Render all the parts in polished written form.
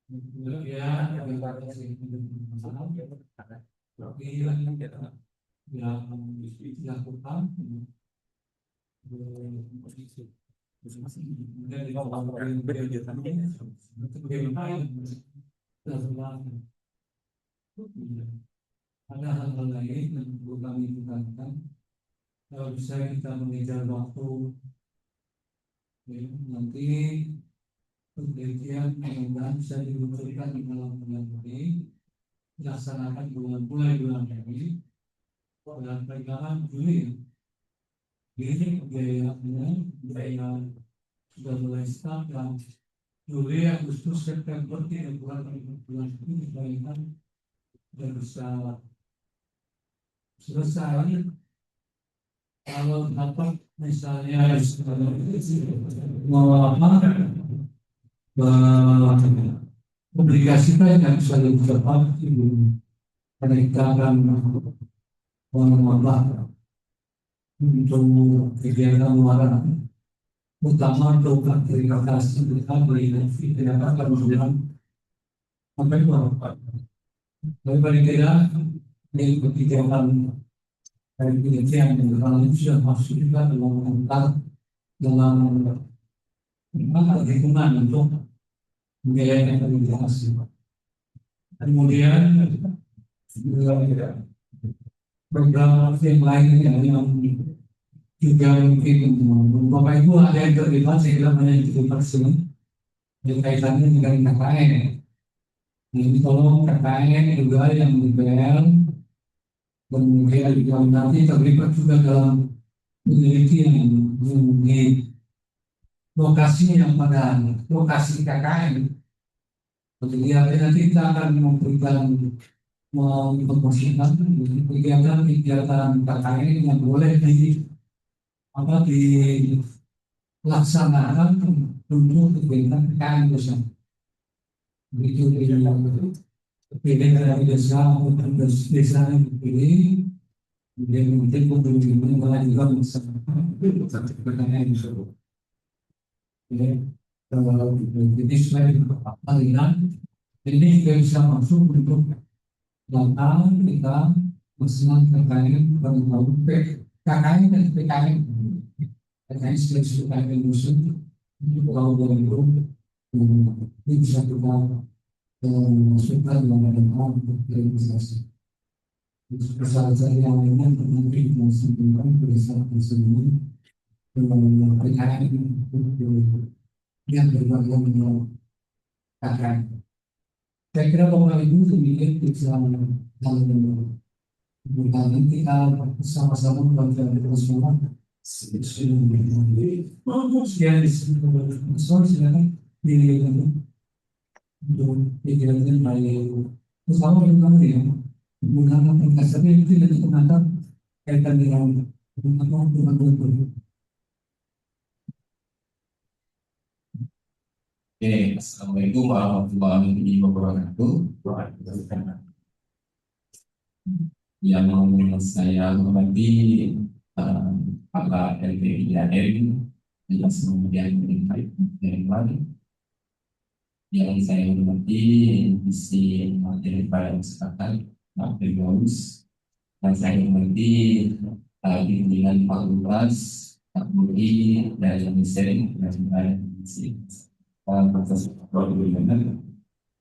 Kemudian yang dilakukan ada hal-hal lain yang perlu kami tingkatkan. Kalau bisa kita mengejar waktu, ya, nanti penelitian mudah-mudahan bisa diluncurkan di dalam bulan ini, dilaksanakan mulai bulan ini dan pertengahan Juli. Ini biaya sudah mulai start dan Juli, Agustus, September, bulan ini dibayangkan sudah bisa selesai. Kalau dapat misalnya publikasikan yang bisa lebih cepat peningkatan menambah untuk kegiatan luar, utama untuk aktivitas kita tidak akan berjalan sampai berapa. Tapi paling tidak ini kegiatan dari penelitian yang berjalan sudah masuk juga dalam perhitungan untuk membiayai aktivitas. Kemudian program yang lainnya yang juga mungkin Bapak Ibu ada yang terlibat, saya kira banyak yang terlibat sini yang kaitannya dengan KKN. Ini tolong KKN juga yang DPR dan kemudian juga nanti terlibat juga dalam penelitian mengenai lokasi yang pada lokasi KKN. Jadi nanti kita akan memberikan mempromosikan kegiatan KKN yang boleh dilaksanakan untuk kegiatan KKN bersama. Begitu pilih dari desa maupun desa yang dipilih, kemudian mungkin pembimbingan malah juga bersama KKN. Jadi selain aliran ini juga bisa masuk untuk data kita masalah KKN KKN dan PKN. KKN seleksi KKN musim itu kalau dari itu ini bisa kita masukkan dalam hal untuk realisasi. Salah yang lainnya nanti mensimpulkan berdasarkan ini dengan PKN yang berbagai menolak KKN. Saya kira Bapak Ibu demikian bisa dalam ini kita sama-sama membantu terus semua. Sekian di sini, silakan di untuk kegiatan baik bersama dengan ya menggunakan aplikasi itu yang terkait kaitan dengan Oke, assalamualaikum warahmatullahi wabarakatuh. Yang saya hormati Pak LPIAN dan kemudian dari lain. Yang saya hormati visi materi pada kesempatan Pak Firdaus, dan saya hormati pimpinan fakultas Pak Budi dan Mesin dan Misi.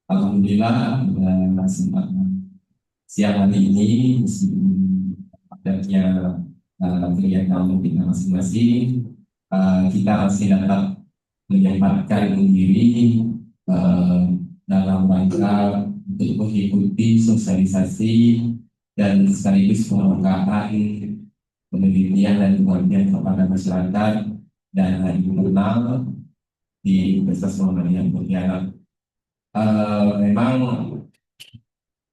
Alhamdulillah siang hari ini adanya kegiatan kita masing-masing, kita masih dapat menyempatkan diri dalam rangka untuk mengikuti sosialisasi dan sekaligus pembukaan penelitian dan pengabdian kepada masyarakat dan internal di Universitas Muhammadiyah Pontianak. Memang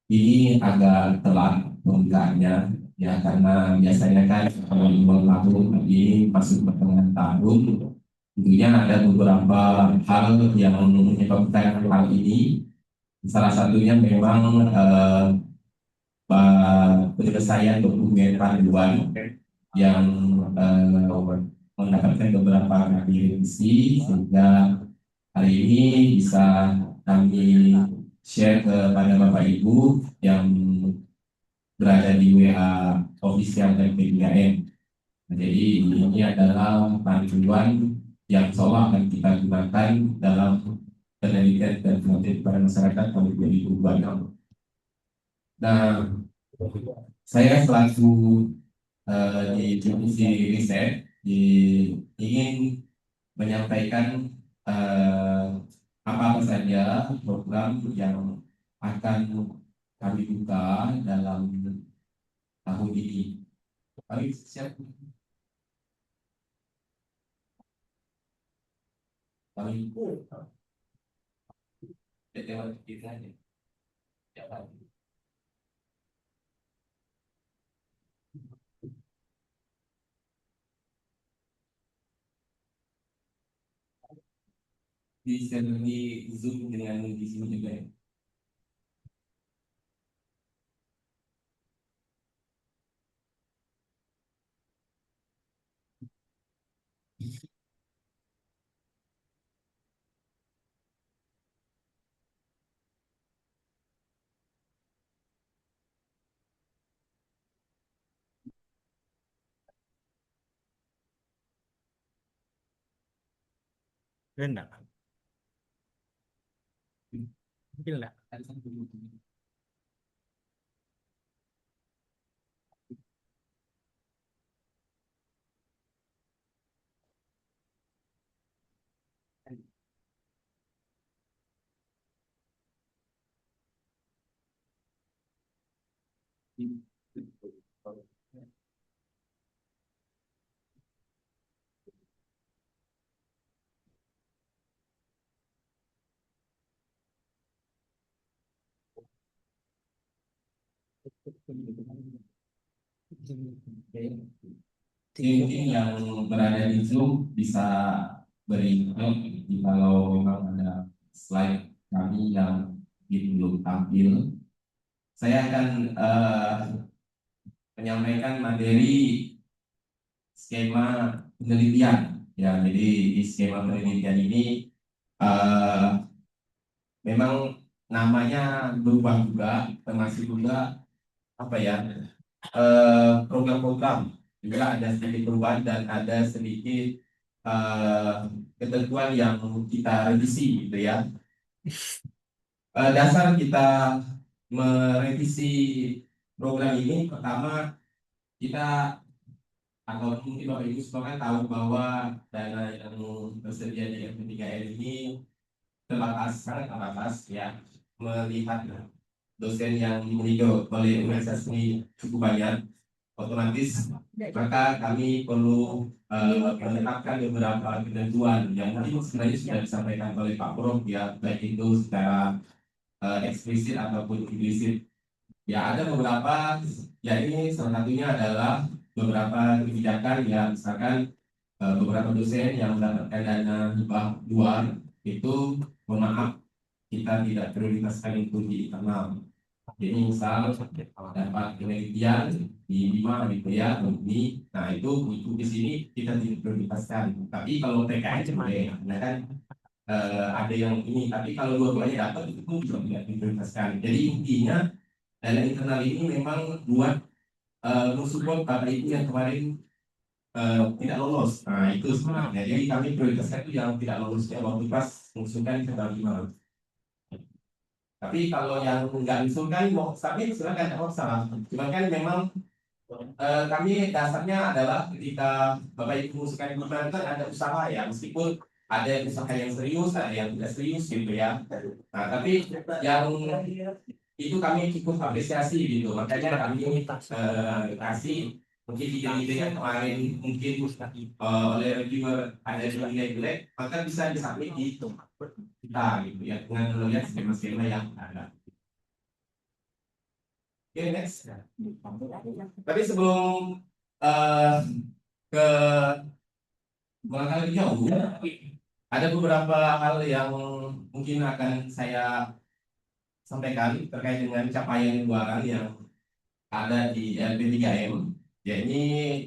ini agak telat pembukaannya ya, karena biasanya kan awal tahun lagi masuk pertengahan tahun, tentunya ada beberapa hal yang menyebabkan hal ini. Salah satunya memang penyelesaian dokumen panduan yang mendapatkan beberapa revisi, sehingga hari ini bisa kami share kepada Bapak Ibu yang berada di WA official MP3M. Jadi ini adalah panduan yang seolah akan kita gunakan dalam penelitian dan penelitian pada masyarakat tahun 2026. Nah, saya selaku di divisi riset ingin menyampaikan apa-apa saja program yang akan kami buka dalam tahun ini. Kami siap, kami lewat kita aja. Siapa? Di share di Zoom dengan di sini juga ya. Enggak, mungkin enggak. Mungkin yang berada di Zoom bisa beri note kalau memang ada slide kami yang belum tampil. Saya akan menyampaikan materi skema penelitian. Ya, jadi di skema penelitian ini eh, memang namanya berubah juga, termasuk juga apa ya program-program juga ada sedikit perubahan dan ada sedikit eh, ketentuan yang kita revisi gitu ya. Dasar kita merevisi program ini pertama kita atau mungkin Bapak Ibu semua kan tahu bahwa dana yang tersedia di M3M ini terbatas, sangat terbatas ya, melihat dosen yang dimiliki oleh universitas ini cukup banyak, otomatis maka kami perlu menetapkan beberapa ketentuan yang mungkin sebenarnya sudah disampaikan oleh Pak Prof ya, baik itu secara eksplisit ataupun implisit. Ya ada beberapa, ya ini salah satunya adalah beberapa kebijakan yang misalkan beberapa dosen yang mendapatkan dana hibah luar itu, mohon maaf, kita tidak prioritaskan itu di internal. Jadi misal dapat penelitian di lima gitu ya, ini, nah itu di sini kita tidak prioritaskan. Tapi kalau PKN boleh, nah kan ada yang ini. Tapi kalau dua-duanya dapat itu juga tidak diprioritaskan. Jadi intinya dana internal ini memang buat mensupport Bapak Ibu yang kemarin tidak lolos. Nah itu sebenarnya. Jadi kami prioritaskan itu yang tidak lolosnya waktu pas mengusulkan ke Bima. Tapi kalau yang nggak diusulkan mau submit silakan, tidak masalah. Cuma kan memang kami dasarnya adalah ketika Bapak Ibu mengusulkan Bima kan ada usaha ya, meskipun ada usaha yang serius, ada yang tidak serius gitu ya. Nah tapi yang itu kami cukup apresiasi gitu, makanya kami kasih mungkin ide-ide yang kemarin mungkin oleh reviewer ada yang jelek, maka bisa disubmit di kita gitu ya, dengan melihat skema-skema yang ada. Oke, next. Tapi sebelum ke melangkah lebih jauh, ada beberapa hal yang mungkin akan saya sampaikan terkait dengan capaian luaran yang ada di LP3M. Ya ini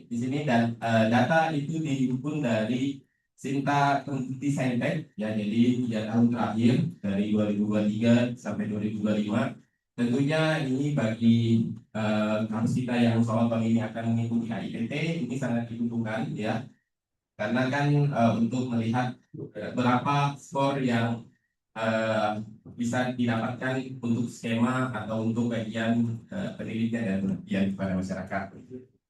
di sini dan data itu dihimpun dari Sinta Peneliti Saintek ya, jadi 3 tahun terakhir dari 2023 sampai 2025. Tentunya ini bagi kampus kita yang insya Allah tahun ini akan mengikuti HIPT ini sangat dibutuhkan ya, karena kan untuk melihat berapa skor yang eh, bisa didapatkan untuk skema atau untuk bagian penelitian dan pengabdian kepada masyarakat.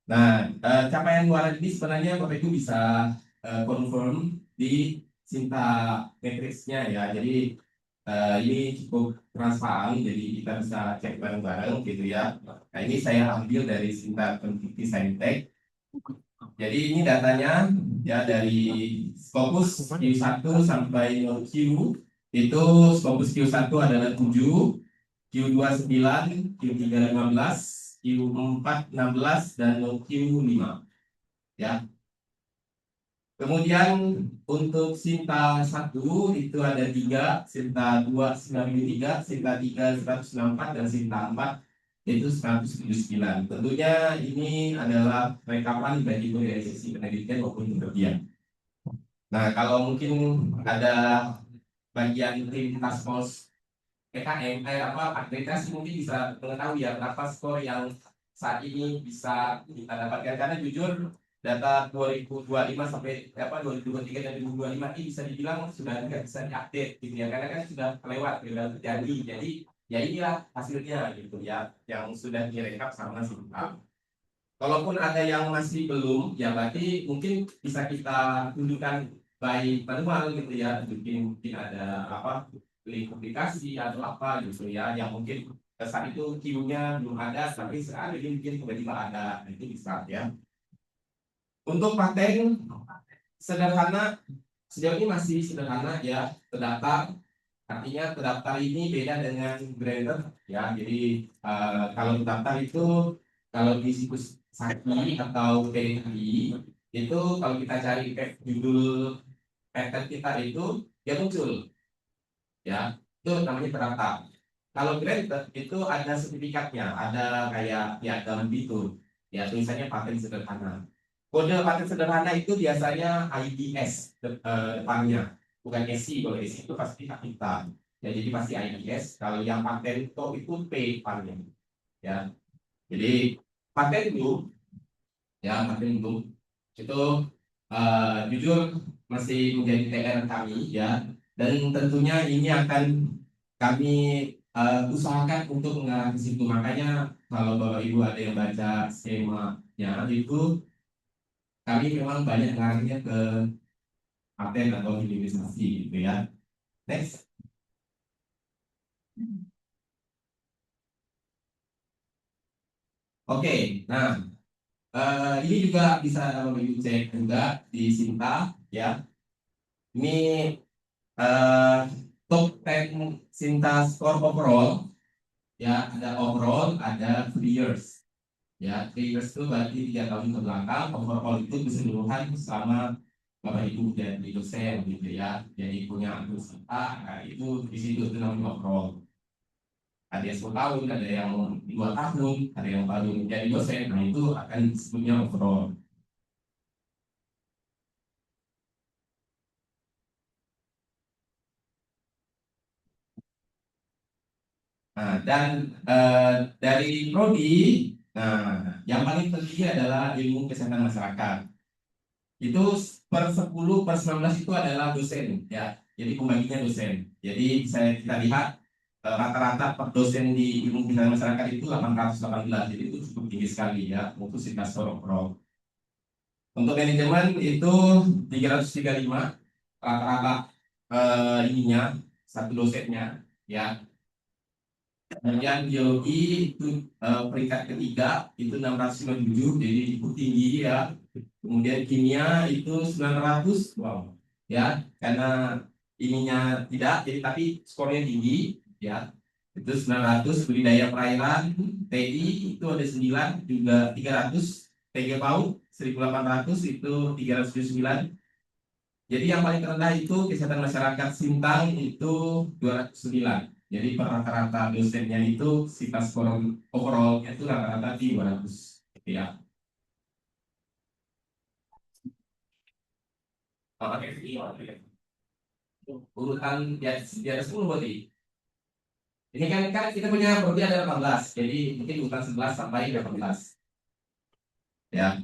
Nah, capaian luaran ini sebenarnya Bapak Ibu bisa confirm di Sinta Matrix-nya ya. Jadi ini cukup transparan, jadi kita bisa cek bareng-bareng gitu ya. Nah, ini saya ambil dari Sinta Peneliti Saintek. Jadi ini datanya ya dari Scopus Q1 sampai Q itu Scopus Q1 adalah 7, Q2 9, Q3 15, Q4 16 dan Q5 ya. Kemudian untuk Sinta 1 itu ada 3, Sinta 2 93, Sinta 3 164 dan Sinta 4 itu 179. Tentunya ini adalah rekapan baik itu dari sisi penelitian maupun penelitian. Nah, kalau mungkin ada bagian tim task force PKM akreditasi mungkin bisa mengetahui ya berapa skor yang saat ini bisa kita dapatkan, karena jujur data 2025 sampai 2023 dan 2025 ini bisa dibilang sudah tidak bisa diupdate gitu ya, karena kan sudah kelewat sudah terjadi. Jadi ya inilah hasilnya gitu ya yang sudah direkap sama Sinta. Kalaupun ada yang masih belum, ya berarti mungkin bisa kita tunjukkan by manual gitu ya, mungkin ada link publikasi atau apa gitu ya, yang mungkin saat itu Q-nya belum ada, tapi sekarang ini mungkin tiba-tiba ada, itu bisa ya. Untuk paten sederhana, sejauh ini masih sederhana ya, terdaftar. Artinya terdaftar ini beda dengan granted ya. Jadi kalau terdaftar itu kalau di situs Saki atau PDI itu kalau kita cari judul patent kita itu dia muncul ya, itu namanya terdaftar. Kalau granted itu ada sertifikatnya, ada kayak piagam itu ya, tulisannya paten sederhana. Kode paten sederhana itu biasanya IDS depannya, bukan SI. Kalau SI itu pasti kapital ya, jadi pasti IDS. Kalau yang paten itu P depannya ya. Jadi paten itu ya, paten itu jujur masih menjadi PR kami ya, dan tentunya ini akan kami usahakan untuk mengarah ke situ. Makanya kalau Bapak Ibu ada yang baca skemanya itu, kami memang banyak mengarahnya ke paten atau hilirisasi gitu ya. Next. Oke, nah ini juga bisa Bapak Ibu cek juga di Sinta ya. Ini eh, top 10 Sinta score overall ya, ada overall, ada 3 years ya. 3 years itu berarti 3 tahun ke belakang, overall itu keseluruhan selama Bapak Ibu jadi dosen gitu ya, jadi punya anggota, nah, itu di situ itu namanya overall. Ada yang 10 tahun, ada yang 2 tahun, ada yang baru jadi dosen, nah itu akan disebutnya overall. Nah, dan dari prodi, nah yang paling penting adalah ilmu kesehatan masyarakat. Itu per 10 per 19 itu adalah dosen ya. Jadi pembaginya dosen. Jadi saya kita lihat rata-rata per dosen di ilmu kesehatan masyarakat itu 818. Jadi itu cukup tinggi sekali ya untuk sitas pro. Untuk manajemen itu 335 rata-rata ininya satu dosennya ya. Kemudian biologi itu peringkat ketiga itu 697, jadi cukup tinggi ya. Kemudian kimia itu 900, wow ya, karena ininya tidak jadi tapi skornya tinggi ya, itu 900. Budidaya perairan TI itu ada 9 juga 300, TG PAUD 1800 itu 379. Jadi yang paling rendah itu kesehatan masyarakat Sintang itu 209. Jadi per rata-rata dosennya itu sifat skor overallnya itu rata-rata di 200 gitu ya. Urutan di atas 10 berarti. Ini kan kita punya prodi ada 18, jadi mungkin urutan 11 sampai 18. Ya.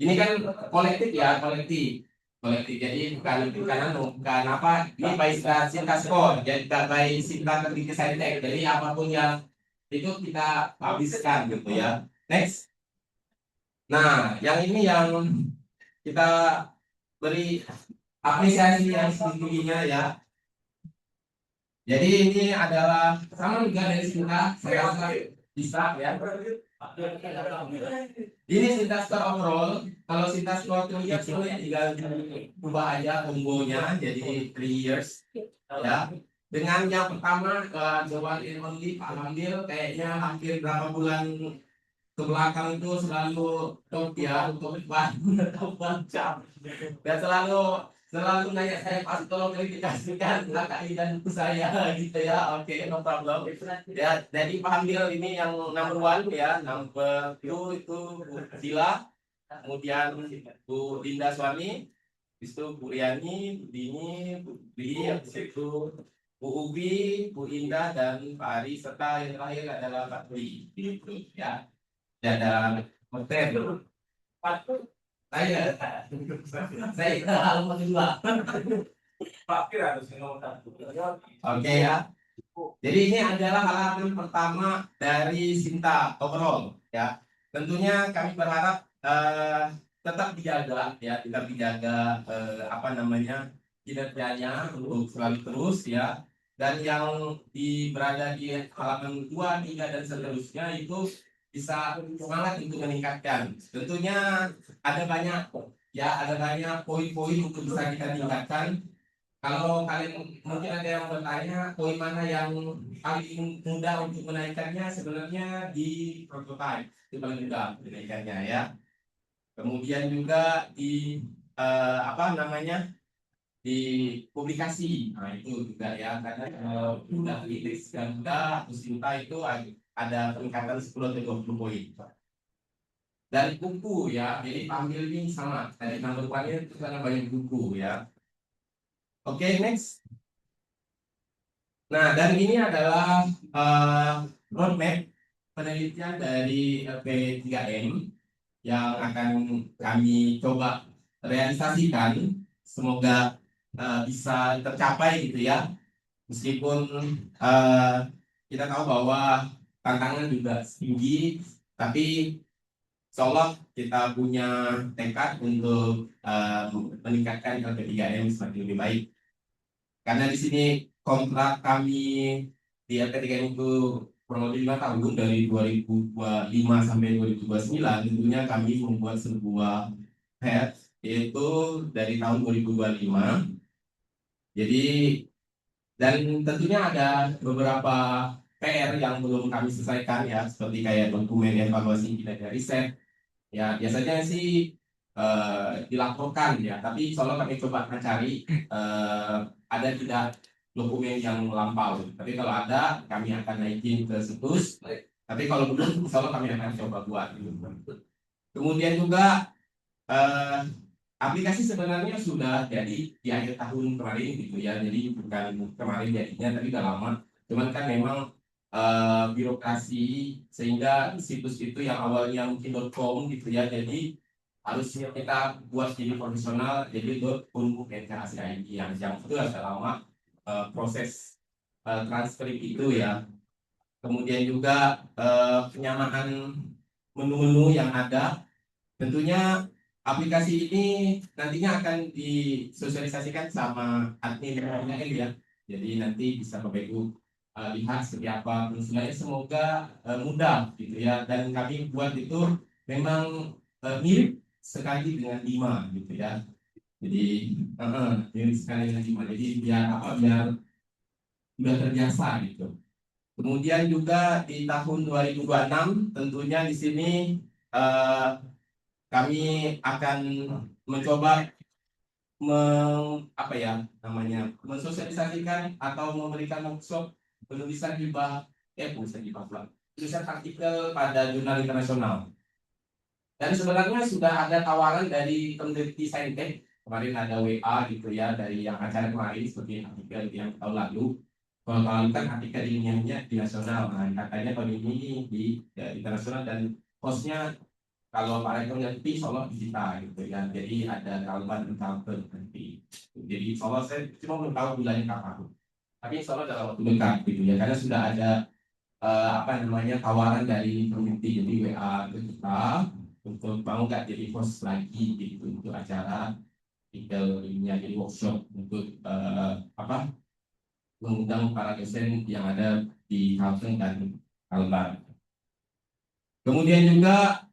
Ini kan kolektif ya, kolektif. Kolektif. Jadi bukan apa, ini by Sinta Score, jadi by Sinta Teknik Saintek. Jadi apapun yang itu kita habiskan gitu ya. Next. Nah, yang ini yang kita beri apresiasi yang setingginya ya. Jadi ini adalah sama juga dari Sinta, saya rasa bisa ya. Ini Sinta score overall. Kalau Sinta score 3 years itu tinggal ubah aja kombonya jadi 3 years ya. Dengan yang pertama the one and only Pak Hamdil kayaknya hampir berapa bulan ke belakang itu selalu top ya untuk baca dan selalu nanya saya pas tolong klarifikasikan KKI dan buku saya gitu ya. Oke, no problem ya. Jadi Pak Hamdil ini yang number one ya, number two itu Bu Dila, kemudian Bu Dinda Suami, habis itu Bu Riani, Bu Dini, Bu Dwi, habis itu Bu Ubi, Bu Indah dan Pak Ari, serta yang terakhir adalah Pak Dwi gitu ya. Ya, dalam hotel saya alamat kedua. Oke ya. Jadi ini adalah halaman pertama dari Sinta overall ya. Tentunya kami berharap tetap dijaga ya, tetap dijaga apa namanya kinerjanya untuk selalu terus ya. Dan yang berada di halaman 2, 3 dan seterusnya itu bisa semangat untuk meningkatkan. Tentunya ada banyak poin-poin untuk bisa kita tingkatkan. Kalau kalian mungkin ada yang bertanya poin mana yang paling mudah untuk menaikkannya, sebenarnya di prototype itu paling mudah menaikkannya ya. Kemudian juga di apa namanya di publikasi, nah itu juga ya, karena udah kritis dan udah Sinta itu ada peningkatan 10 atau 20 poin. Dari buku ya, jadi panggil ini sama dari number one-nya itu karena banyak buku ya. Oke, next. Nah, dan ini adalah roadmap penelitian dari LP3M yang akan kami coba realisasikan. Semoga bisa tercapai gitu ya. Meskipun kita tahu bahwa tantangan juga tinggi, tapi insya Allah kita punya tekad untuk meningkatkan LP3M semakin lebih baik. Karena di sini kontrak kami di LP3M itu kurang lebih 5 tahun dari 2025 sampai 2029. Tentunya kami membuat sebuah head yaitu dari tahun 2025. Jadi dan tentunya ada beberapa PR yang belum kami selesaikan ya, seperti kayak dokumen evaluasi kinerja riset. Ya biasanya sih dilaporkan ya, tapi soalnya kami coba mencari ada tidak dokumen yang melampau. Tapi kalau ada, kami akan naikin ke situs. Tapi kalau belum, soalnya kami akan coba buat. Kemudian juga aplikasi sebenarnya sudah jadi di akhir tahun kemarin gitu ya. Jadi bukan kemarin jadinya, tapi udah lama. Cuman kan memang birokrasi sehingga situs itu yang awalnya mungkin .com gitu ya, jadi harusnya kita buat jadi profesional, jadi .com.nkcid yang itu agak lama proses transfer itu ya. Kemudian juga penyamaan menu-menu yang ada. Tentunya aplikasi ini nantinya akan disosialisasikan sama admin ya. Jadi nanti bisa Bapak Ibu lihat seperti apa fungsinya. Semoga mudah gitu ya. Dan kami buat itu memang mirip sekali dengan Bima gitu ya. Jadi mirip sekali dengan Bima. Jadi biar sudah terbiasa gitu. Kemudian juga di tahun 2026 tentunya di sini kami akan mencoba mensosialisasikan atau memberikan workshop penulisan tulisan artikel pada jurnal internasional. Dan sebenarnya sudah ada tawaran dari peneliti saintek kemarin ada WA gitu ya dari yang acara kemarin seperti artikel yang tahun lalu. Kalau tahun lalu kan artikel ilmiahnya di nasional, nah katanya tahun ini di internasional dan hostnya kalau Pak Rektor ngerti insya Allah di kita gitu ya. Jadi ada kalban tentang nanti. Jadi insya Allah saya cuma belum tahu bulannya kapan. Tapi insya Allah dalam waktu dekat gitu ya. Karena sudah ada apa namanya tawaran dari community jadi WA ke kita untuk mau nggak jadi host lagi gitu untuk acara tinggal ini jadi workshop untuk apa mengundang para dosen yang ada di Kalteng dan Kalbar. Kemudian juga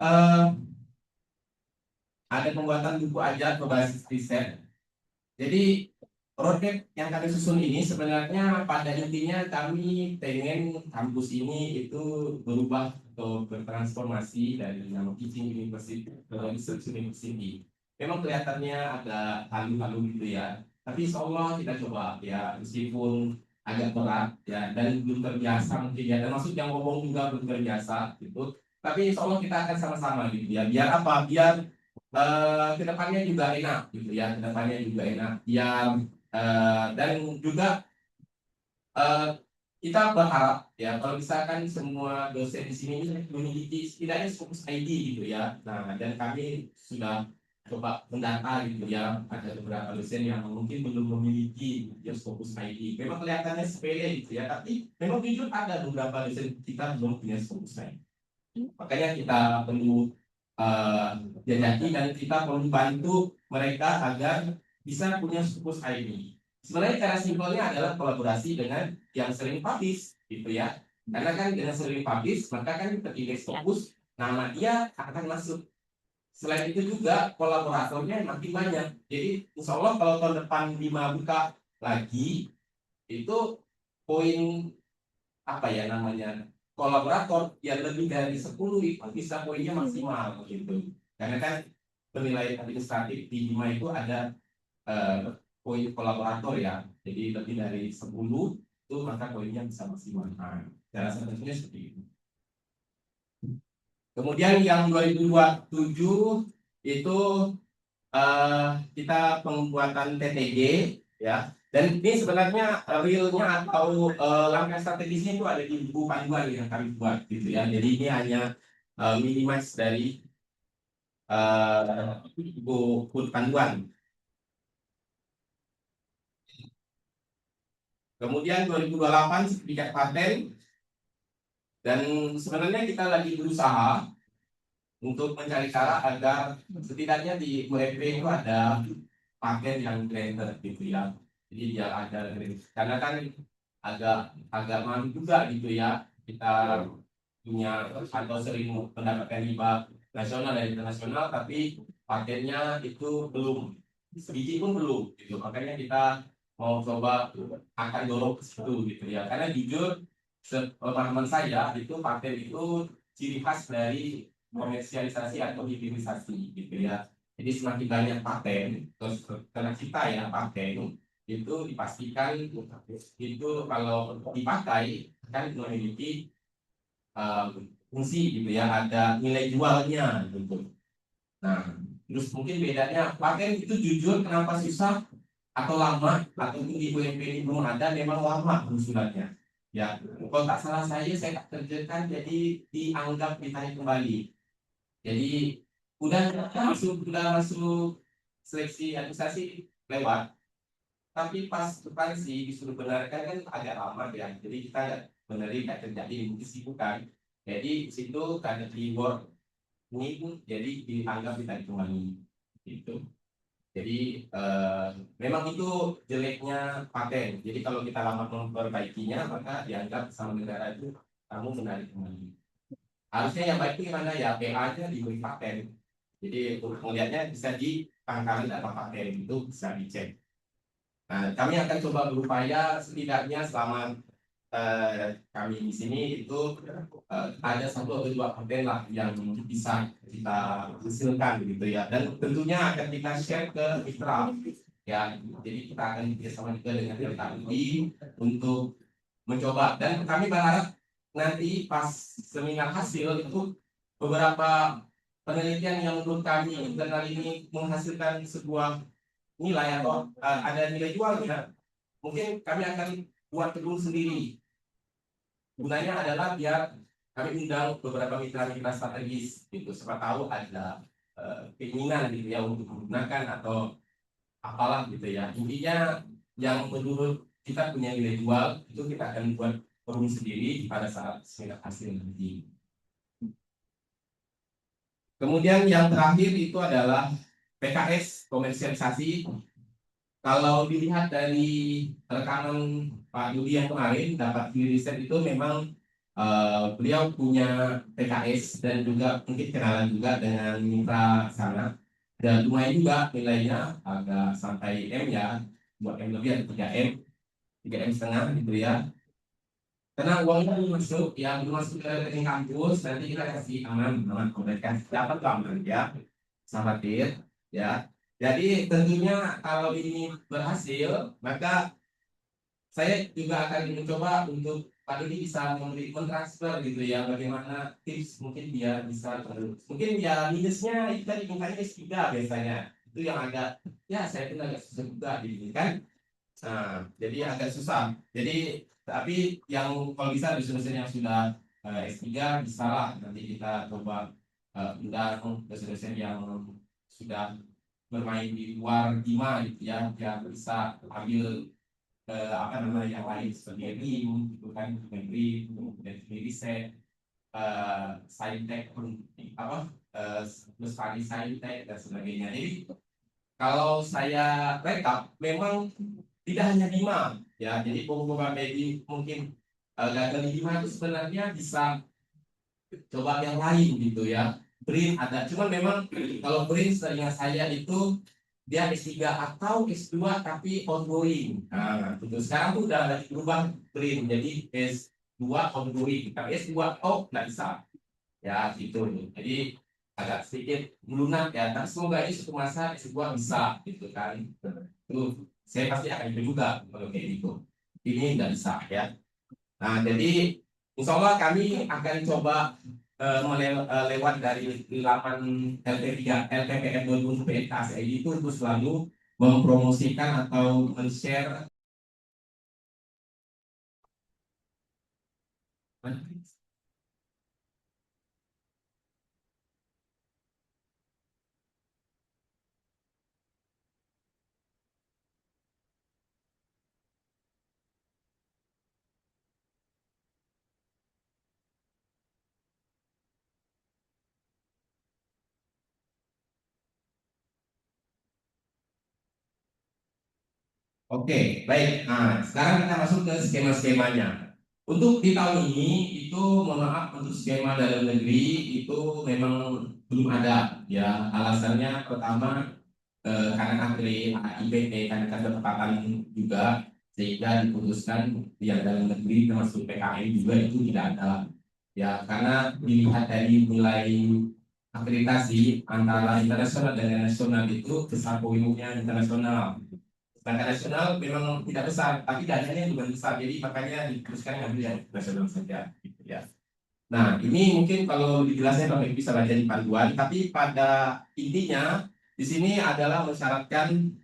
ada pembuatan buku ajar berbasis riset. Jadi roadmap yang kami susun ini sebenarnya pada intinya kami pengen kampus ini itu berubah atau bertransformasi dari nama teaching university ke research university. Memang kelihatannya agak halu-halu gitu ya. Tapi insya Allah kita coba ya meskipun agak berat ya dan belum terbiasa mungkin ya termasuk yang ngomong juga belum terbiasa gitu. Tapi insya Allah kita akan sama-sama gitu ya. Biar apa? Biar kedepannya juga enak gitu ya. Kedepannya juga enak. Biar dan juga eh, kita berharap ya kalau misalkan semua dosen di sini memiliki setidaknya Scopus ID gitu ya. Nah, dan kami sudah coba mendata gitu ya. Ada beberapa dosen yang mungkin belum memiliki ya, Scopus ID. Memang kelihatannya sepele gitu ya, tapi memang jujur ada beberapa dosen kita belum punya Scopus ID. Makanya kita perlu jajaki dan kita perlu bantu mereka agar bisa punya Scopus ID. Sebenarnya cara simpelnya adalah kolaborasi dengan yang sering publish gitu ya. Karena kan dengan sering publish maka kan ketika Scopus nama dia akan masuk. Selain itu juga kolaboratornya makin banyak. Jadi insya Allah kalau tahun depan Bima buka lagi itu poin apa ya namanya kolaborator yang lebih dari 10 itu bisa poinnya maksimal gitu. Karena kan penilaian administratif di Bima itu ada poin kolaborator ya. Jadi lebih dari 10 itu maka poinnya bisa maksimal. Nah, cara satunya seperti itu. Kemudian yang 2027 itu kita pembuatan TTG ya. Dan ini sebenarnya realnya atau langkah strategisnya itu ada di buku panduan yang kami buat gitu ya. Jadi ini hanya minimize dari buku panduan. Kemudian 2028 sertifikat paten dan sebenarnya kita lagi berusaha untuk mencari cara agar setidaknya di UMP itu ada paten yang granted gitu ya. Jadi dia ada karena kan agak malu juga gitu ya kita punya atau sering mendapatkan hibah nasional dan internasional tapi patennya itu belum sebiji pun belum gitu. Makanya kita mau coba akan dorong ke situ gitu ya. Karena jujur pemahaman saya itu paten itu ciri khas dari komersialisasi atau hilirisasi gitu ya. Jadi semakin banyak paten, terus karena kita ya paten itu dipastikan itu kalau dipakai kan memiliki fungsi gitu ya, ada nilai jualnya gitu. Nah, terus mungkin bedanya paten itu jujur kenapa susah atau lama atau di UMP ini belum ada memang lama usulannya. Ya, kalau tak salah saya tak kerjakan jadi dianggap ditarik kembali. Jadi udah masuk seleksi administrasi lewat, tapi pas substansi disuruh benarkan kan agak lama ya. Jadi kita nggak benerin nggak terjadi mungkin kesibukan. Jadi di situ karena keyword ini jadi dianggap ditarik kembali gitu. Jadi memang itu jeleknya paten. Jadi kalau kita lama memperbaikinya maka dianggap sama negara itu kamu menarik kembali. Harusnya yang baik itu gimana ya PA-nya diberi paten. Jadi untuk melihatnya bisa di pangkalan data paten itu bisa dicek. Nah, kami akan coba berupaya setidaknya selama kami di sini itu ada satu atau dua konten lah yang bisa kita hasilkan gitu ya. Dan tentunya akan kita share ke mitra ya. Jadi kita akan bekerjasama juga dengan LKUI untuk mencoba dan kami berharap nanti pas seminar hasil itu beberapa penelitian yang menurut kami internal ini menghasilkan sebuah nilai atau ada nilai jualnya, mungkin kami akan buat gedung sendiri. Gunanya adalah biar kami undang beberapa mitra-mitra strategis gitu, siapa tahu ada keinginan gitu ya untuk menggunakan atau apalah gitu ya. Intinya yang menurut kita punya nilai jual itu kita akan buat forum sendiri pada saat seminar hasil nanti. Kemudian yang terakhir itu adalah PKS komersialisasi. Kalau dilihat dari rekaman Pak Yudi yang kemarin dapat di riset itu memang beliau punya PKS dan juga mungkin kenalan juga dengan mitra sana, dan lumayan juga nilainya agak sampai M ya, 2 M lebih atau 3 M setengah gitu ya. Karena uangnya belum masuk ya, belum masuk ke rekening kampus, nanti kita kasih aman komunikasi dapat tuh aman ya, sama ya. Jadi tentunya kalau ini berhasil, maka saya juga akan mencoba untuk Pak Dodi bisa mentransfer gitu ya, bagaimana tips mungkin dia bisa mungkin ya minusnya itu tadi mintanya S3 biasanya, itu yang agak ya saya pun agak susah juga gitu kan. Nah, jadi agak susah. Jadi tapi yang kalau bisa dosen-dosen yang sudah S3 bisa lah nanti kita coba undang dosen-dosen yang sudah bermain di luar Bima gitu ya, biar bisa ambil apa namanya yang lain seperti RIM gitu kan, RIM kemudian riset, saintek apa lestari saintek dan sebagainya. Jadi kalau saya rekap memang tidak hanya Bima ya, jadi beberapa media mungkin gagal di Bima itu sebenarnya bisa coba yang lain gitu ya. BRIN ada, cuman memang kalau BRIN seingat saya itu dia S3 atau S2 tapi ongoing. Nah, itu sekarang tuh udah berubah BRIN jadi S2 ongoing, tapi S2 nggak bisa. Ya gitu. Jadi agak sedikit melunak ya, tapi semoga ini suatu masa S2 bisa gitu kan. Itu saya pasti akan itu juga kalau kayak gitu. Ini nggak bisa ya. Nah, jadi insya Allah kami akan coba lewat dari laman LP3, LPPM 2000 PKSI itu untuk selalu mempromosikan atau men-share. Oke, baik. Nah, sekarang kita masuk ke skema-skemanya. Untuk di tahun ini itu mohon maaf untuk skema dalam negeri itu memang belum ada ya. Alasannya pertama karena akhirnya IPT kan ketepatan juga, sehingga diputuskan yang dalam negeri termasuk PKM juga itu tidak ada ya, karena dilihat dari nilai akreditasi antara internasional dan nasional itu besar poinnya internasional. Sedangkan nasional memang tidak besar, tapi dananya juga besar, jadi makanya diteruskan ngambil yang nasional saja, gitu ya. Nah, ini mungkin kalau dijelasnya Bapak Ibu bisa baca di panduan, tapi pada intinya di sini adalah mensyaratkan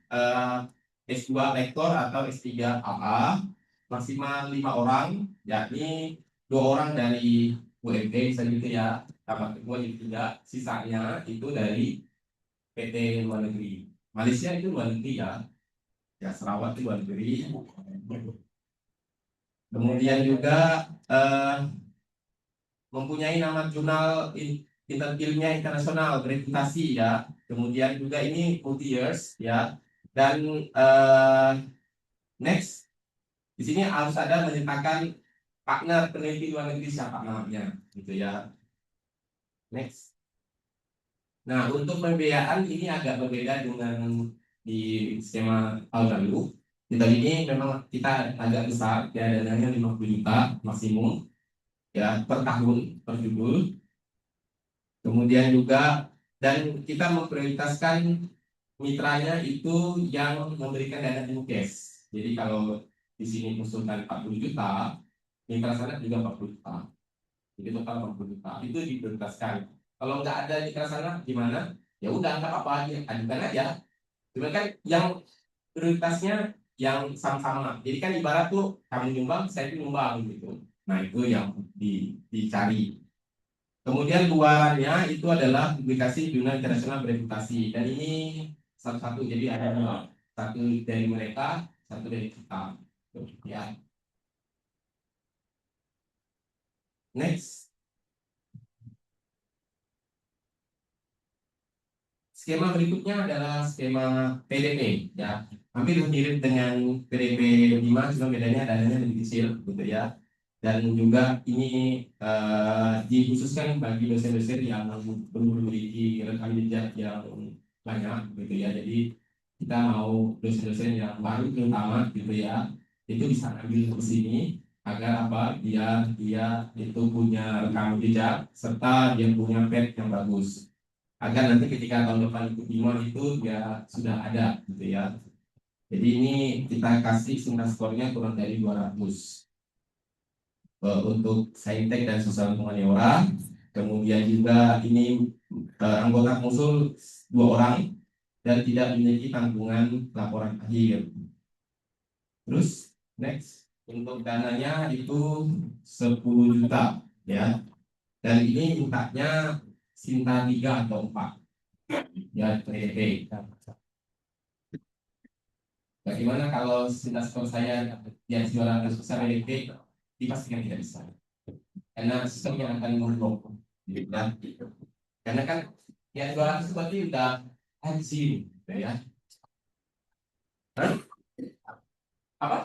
S2 lektor atau S3 AA maksimal 5 orang, yakni 2 orang dari UMT misalnya gitu ya, tambah kedua jadi 3, sisanya itu dari PT luar negeri. Malaysia itu luar negeri ya Sarawak itu luar negeri. Kemudian juga mempunyai nama jurnal ilmiah internasional bereputasi ya. Kemudian juga ini multi years ya. Dan next di sini harus ada menyertakan partner peneliti luar negeri siapa namanya gitu ya. Next. Nah, untuk pembiayaan ini agak berbeda dengan di skema tahun lalu. Di tahun ini memang kita agak besar ya, dananya 50 juta maksimum ya per tahun per judul. Kemudian juga dan kita memprioritaskan mitranya itu yang memberikan dana cash. Jadi kalau di sini usulkan 40 juta, mitra sana juga 40 juta. Jadi total 40 juta. Itu diprioritaskan. Kalau nggak ada mitra sana gimana? Ya udah nggak apa-apa, ajukan aja Cuma kan yang prioritasnya yang sama-sama. Jadi kan ibarat tuh kamu nyumbang, saya pun nyumbang gitu. Nah itu yang dicari. Kemudian luarnya itu adalah publikasi jurnal internasional bereputasi dan ini satu-satu. Jadi ada dua, satu dari mereka, satu dari kita. Ya, next. Skema berikutnya adalah skema PDP ya. Hampir mirip dengan PDP 5, cuma bedanya dananya lebih kecil gitu ya. Dan juga ini dikhususkan bagi dosen-dosen yang belum memiliki rekam jejak yang banyak gitu ya. Jadi kita mau dosen-dosen yang baru terutama gitu ya, itu bisa ambil ke sini agar apa dia itu punya rekam jejak serta dia punya pet yang bagus agar nanti ketika tahun depan ikut IMON itu dia sudah ada gitu ya. Jadi ini kita kasih sintas skornya kurang dari 200 untuk saintek dan sosial humaniora. Kemudian juga ini anggota konsul 2 orang dan tidak memiliki tanggungan laporan akhir. Terus next, untuk dananya itu 10 juta ya. Dan ini mintanya Sinta 3 atau 4 ya PDP. Bagaimana kalau Sinta skor saya yang 200 besar PDP? Dipastikan tidak bisa. Karena sistem yang akan mengurung ya. Karena kan ya 200 berarti udah ICU ya. Hah? Apa?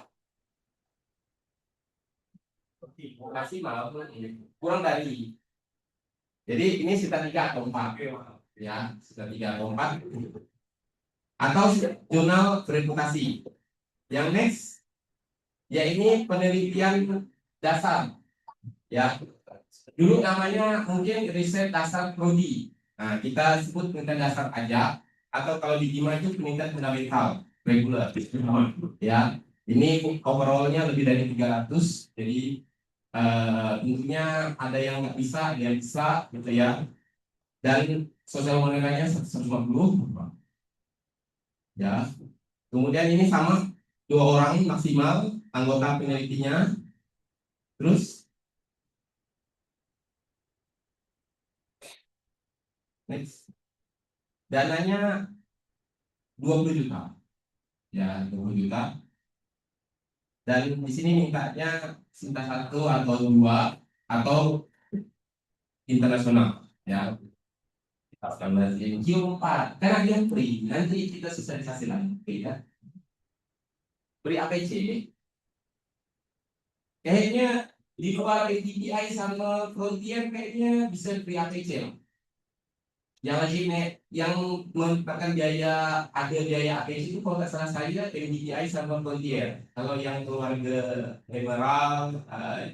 Maksimal kurang dari. Jadi ini sekitar 3 atau 4 ya, sekitar 3 atau 4 atau jurnal reputasi. Yang next ya ini penelitian dasar ya. Dulu namanya mungkin riset dasar prodi. Nah, kita sebut penelitian dasar aja atau kalau di DIMA itu penelitian fundamental reguler ya. Ini overallnya lebih dari 300. Jadi tentunya ada yang nggak bisa, ada yang bisa gitu ya. Dan sosial monetarnya 150 ya. Kemudian ini sama 2 orang maksimal anggota penelitinya. Terus next dananya 20 juta ya, 20 juta. Dan di sini mintanya Sinta 1 atau 2 atau internasional ya. Standar Q4 karena dia free, nanti kita sosialisasi lagi ya. Beri APC kayaknya di luar ATPI sama Frontier kayaknya bisa beri APC loh. Yang lagi yang merupakan biaya ada biaya APC itu kalau nggak salah saya MDPI sama Frontier. Kalau yang keluarga Emerald,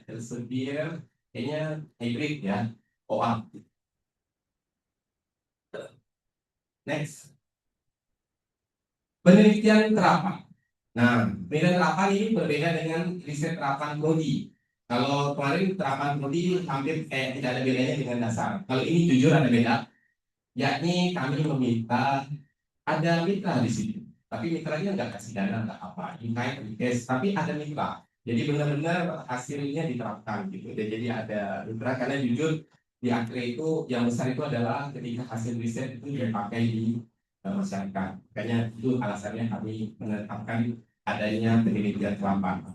Elsevier kayaknya hybrid ya. OA. Next. Penelitian terapan. Nah, penelitian terapan ini berbeda dengan riset terapan prodi. Kalau kemarin terapan prodi hampir tidak ada bedanya dengan dasar. Kalau ini jujur ada beda, yakni kami meminta ada mitra di sini. Tapi mitranya nggak kasih dana, nggak apa, invite request, tapi ada mitra. Jadi benar-benar hasilnya diterapkan gitu. Jadi ada mitra karena jujur di akhir itu yang besar itu adalah ketika hasil riset itu dipakai di masyarakat. Makanya itu alasannya kami menetapkan adanya penelitian terapan.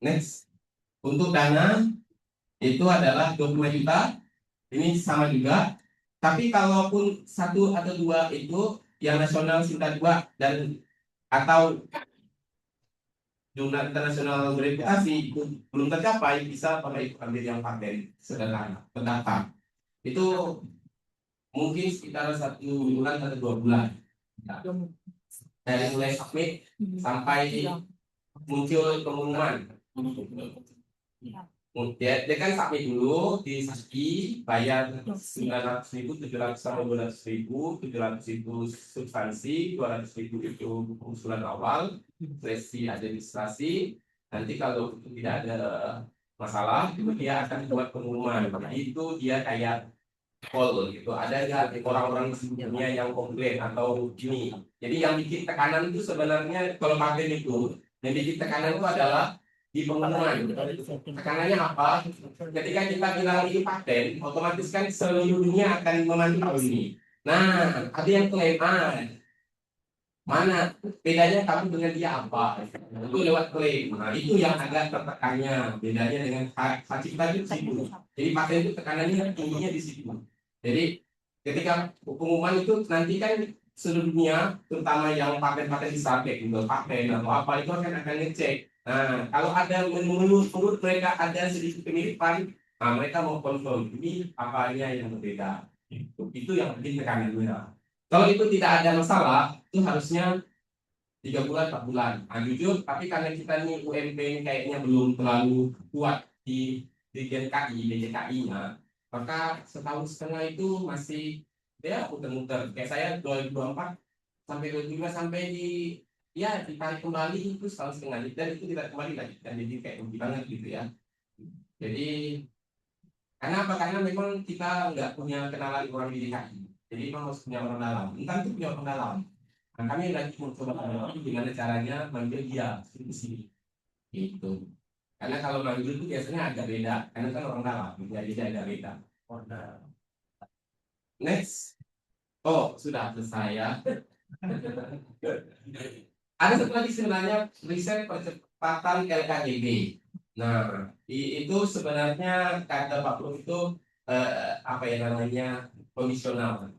Next, untuk dana itu adalah 25 juta. Ini sama juga. Tapi kalaupun 1 atau 2 itu yang nasional Sinta 2 dan atau jumlah internasional verifikasi itu belum tercapai, bisa pakai ambil yang paten sederhana pendaftar. Itu mungkin sekitar 1 bulan atau 2 bulan. Ya. Dari mulai submit sampai muncul pengumuman. Dia kan submit dulu di SASKI, bayar 900.000, 700 sama 200.000, 700 itu substansi, 200.000 itu usulan awal, seleksi administrasi. Nanti kalau tidak ada masalah, itu dia akan buat pengumuman. Jadi itu dia kayak Pol gitu, ada nggak orang-orang di dunia yang komplain atau ini. Jadi yang bikin tekanan itu sebenarnya kalau paten itu, yang bikin tekanan itu adalah di pengumuman. Tekanannya apa? Ketika kita bilang ini paten, otomatis kan seluruh dunia akan memantau ini. Nah, ada yang klaim, mana bedanya kamu dengan dia apa? Itu lewat klaim. Nah, itu yang agak tertekannya. Bedanya dengan hak cipta itu di situ. Jadi paten itu tekanannya tingginya di situ. Jadi ketika pengumuman itu nanti kan seluruh dunia, terutama yang paten-paten di Startek, gitu, paten atau apa itu akan ngecek. Nah, kalau ada menurut mereka ada sedikit kemiripan, nah mereka mau confirm ini apanya yang berbeda. Itu yang bikin tekanannya. Kalau itu tidak ada masalah, itu harusnya 3 bulan 4 bulan. Nah, jujur, tapi karena kita nih UMP ini kayaknya belum terlalu kuat di DJKI-nya, maka setahun setengah itu masih ya muter-muter. Kayak saya 2024 sampai 2025 sampai di ya ditarik kembali itu setahun setengah dan itu tidak kembali lagi dan jadi kayak rugi banget gitu ya. Jadi karena apa? Karena memang kita nggak punya kenalan orang di DKI. Jadi memang harus punya orang dalam. Entah itu punya orang dalam. Nah, kami lagi mencoba gimana caranya manggil dia ke sini. Gitu. Karena kalau manggil itu biasanya agak beda. Karena kan orang dalam. Jadi agak beda. Next. Oh, sudah selesai ya. Ada satu lagi sebenarnya riset percepatan LKGB. Nah, itu sebenarnya kata Pak Prof itu apa ya namanya komisional.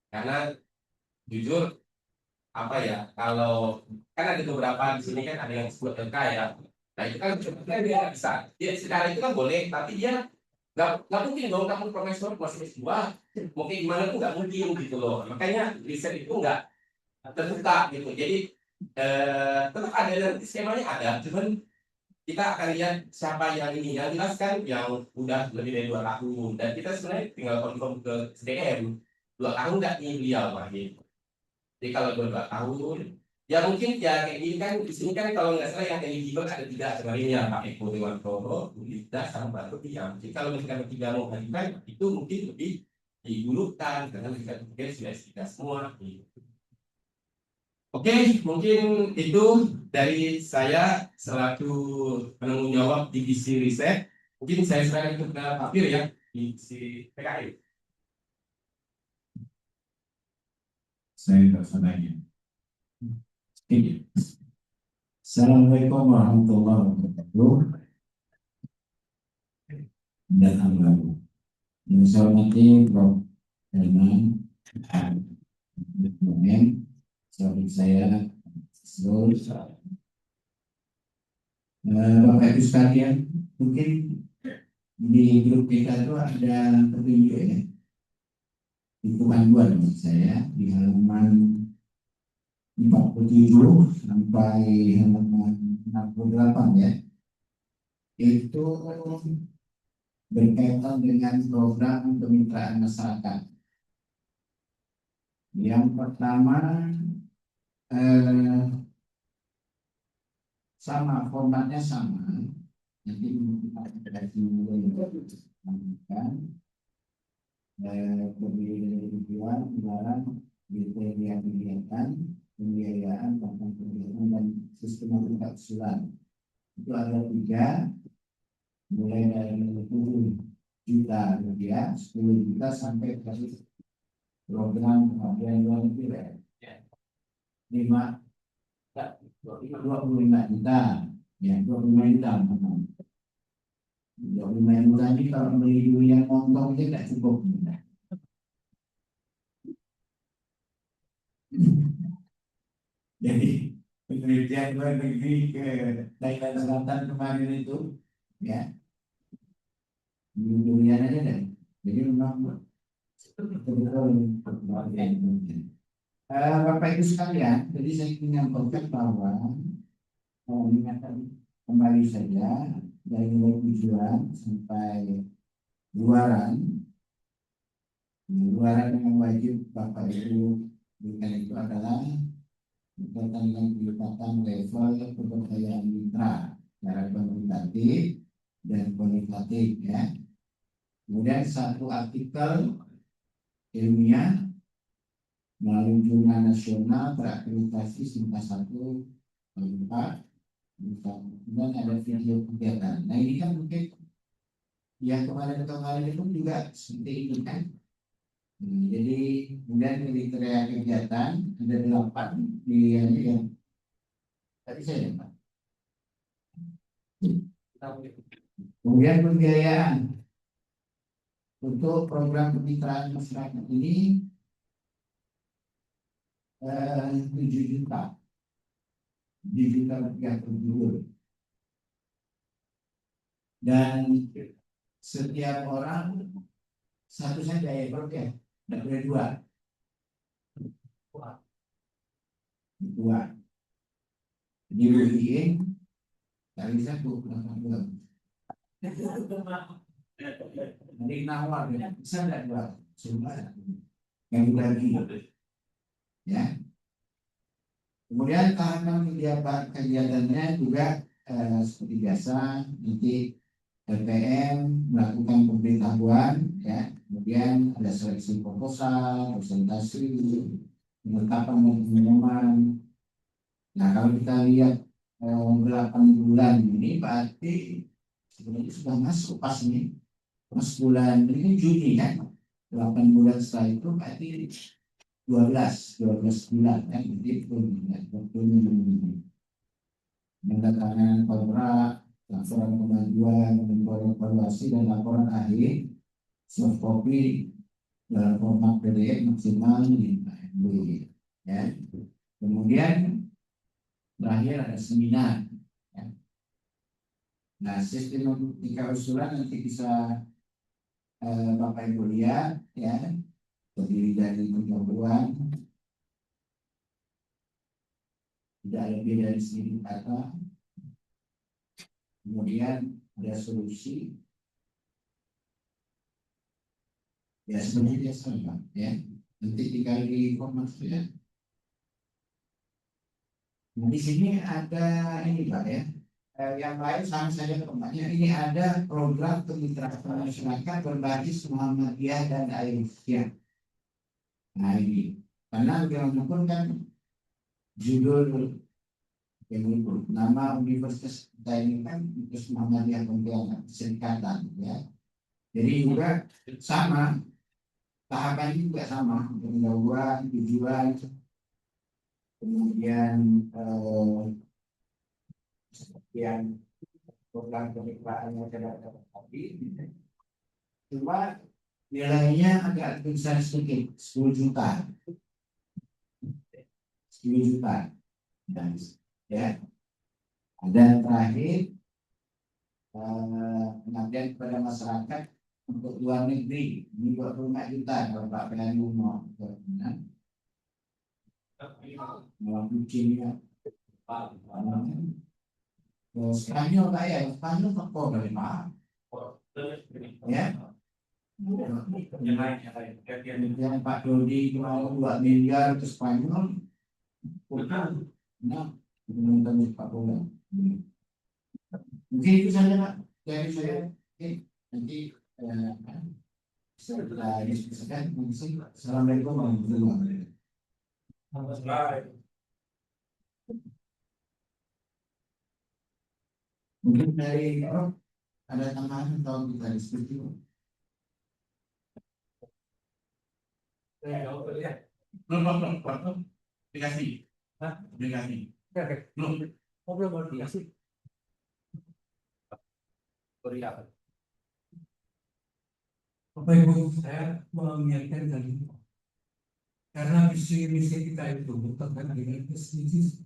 Karena jujur apa ya kalau kan ada beberapa di sini kan ada yang disebut LK ya. Nah itu kan sebetulnya dia nggak bisa. Dia secara itu kan boleh, tapi dia nggak mungkin dong kamu profesor masih S2 mungkin gimana tuh nggak mungkin gitu loh. Makanya riset itu nggak terbuka gitu. Jadi tetap ada nanti skemanya ada, cuman kita akan lihat siapa yang ini yang jelas kan yang udah lebih dari 2 tahun dan kita sebenarnya tinggal confirm ke SDM 2 tahun nggak nih beliau Pak gitu. Jadi kalau 2 tahun ya mungkin ya kayak gini kan di sini kan kalau nggak salah yang eligible ada 3 sebenarnya ya Pak Eko Dewantono, Budita sama Pak Rupiah. Jadi kalau misalkan 3 mau mengajukan itu mungkin lebih digulungkan karena mereka mungkin sudah tiga semua. Gitu. Oke, mungkin itu dari saya selaku penanggung jawab divisi riset. Mungkin saya serahkan ke Pak Fir ya, divisi PKI. Saya tersananya. Assalamualaikum warahmatullahi wabarakatuh. Dan alhamdulillah. Yang saya hormati Prof. Herman, sahabat saya, seluruh Bapak Ibu sekalian, mungkin di grup kita itu ada petunjuk ya, di panduan saya di halaman 47 sampai halaman 68 ya, itu berkaitan dengan program kemitraan masyarakat. Yang pertama sama, formatnya sama. Nanti kita akan pemilihan barang kriteria kegiatan pembiayaan tentang kegiatan dan sistematika usulan. Itu ada 3, mulai dari 10 juta rupiah, 10 juta sampai ke program pengabdian luar negeri 25 juta ya, 25 juta 25 juta ini kalau beli durian montong itu tidak cukup. Jadi penelitian luar negeri ke Thailand Selatan kemarin itu ya, durian aja deh. Jadi memang Bapak Ibu sekalian, jadi saya ingin menyampaikan bahwa mengingatkan kembali saja dari mulai tujuan sampai luaran. Luaran yang wajib Bapak Ibu berikan itu adalah berkaitan dengan peningkatan level kepercayaan mitra secara kuantitatif dan kualitatif ya. Kemudian satu artikel ilmiah melalui jurnal nasional terakreditasi SIMPA 1 4, dan ada video kegiatan. Nah ini kan mungkin yang kemarin-kemarin itu juga seperti itu kan. Jadi kemudian kriteria kegiatan ada 8 di yang tadi saya dapat. Kemudian pembiayaan untuk program kemitraan masyarakat ini 7 juta, 7 juta rupiah per bulan. Dan setiap orang satu saja ya bro ya, tidak boleh dua. Dibagiin kali 1 8 nanti nawar ya, bisa tidak dua semua yang dibagi ya. Kemudian tahapan kegiatannya juga seperti biasa, nanti LPM melakukan pemberitahuan ya, kemudian ada seleksi proposal, presentasi, penetapan dan pengumuman. Nah kalau kita lihat 8 bulan ini berarti sebenarnya sudah masuk pas ini, pas bulan ini Juni kan, 8 bulan setelah itu berarti 12 bulan kan, begitu ya, mendatangkan kontrak, laporan kemajuan, evaluasi dan laporan akhir soft copy dalam format PDF maksimal 5 MB ya. Kemudian terakhir ada seminar ya. Nah sistem 3 usulan nanti bisa Bapak Ibu lihat ya, terdiri dari pengetahuan tidak lebih dari 1000 kata. Kemudian ada solusi ya, sebenarnya sama ya, nanti dikali format ya. Nah di sini ada ini Pak ya, yang lain sama saja formatnya. Ini ada program kemitraan masyarakat berbasis Muhammadiyah dan Aisyah. Nah ini karena bagaimanapun kan judul yang itu nama universitas kita ini kan Universitas Muhammadiyah Pontianak Serikatan ya. Jadi juga sama, tahapannya juga sama, pendahuluan, tujuan, kemudian yang program kemitraan yang tidak dapat tadi. Cuma nilainya agak besar sedikit, 10 juta. 10 juta. Dan ya, dan terakhir pengabdian kepada masyarakat untuk luar negeri ini 25 juta kalau Pak Menlu mau mau kucing ya Spanyol Pak ya, Spanyol toko dari Pak ya. Yang Pak Dodi mau 2 miliar ke Spanyol, nah teman-teman Pak Bola. Mungkin itu saja Pak dari saya. Nanti setelah diskusikan. Assalamualaikum warahmatullahi wabarakatuh. Mungkin dari ada tambahan atau kita diskusi. Belum. Dikasih. Dikasih. Belum. Belum dikasih. Bapak Ibu, saya mengingatkan tadi, karena misi-misi kita itu berkaitan dengan SDGs.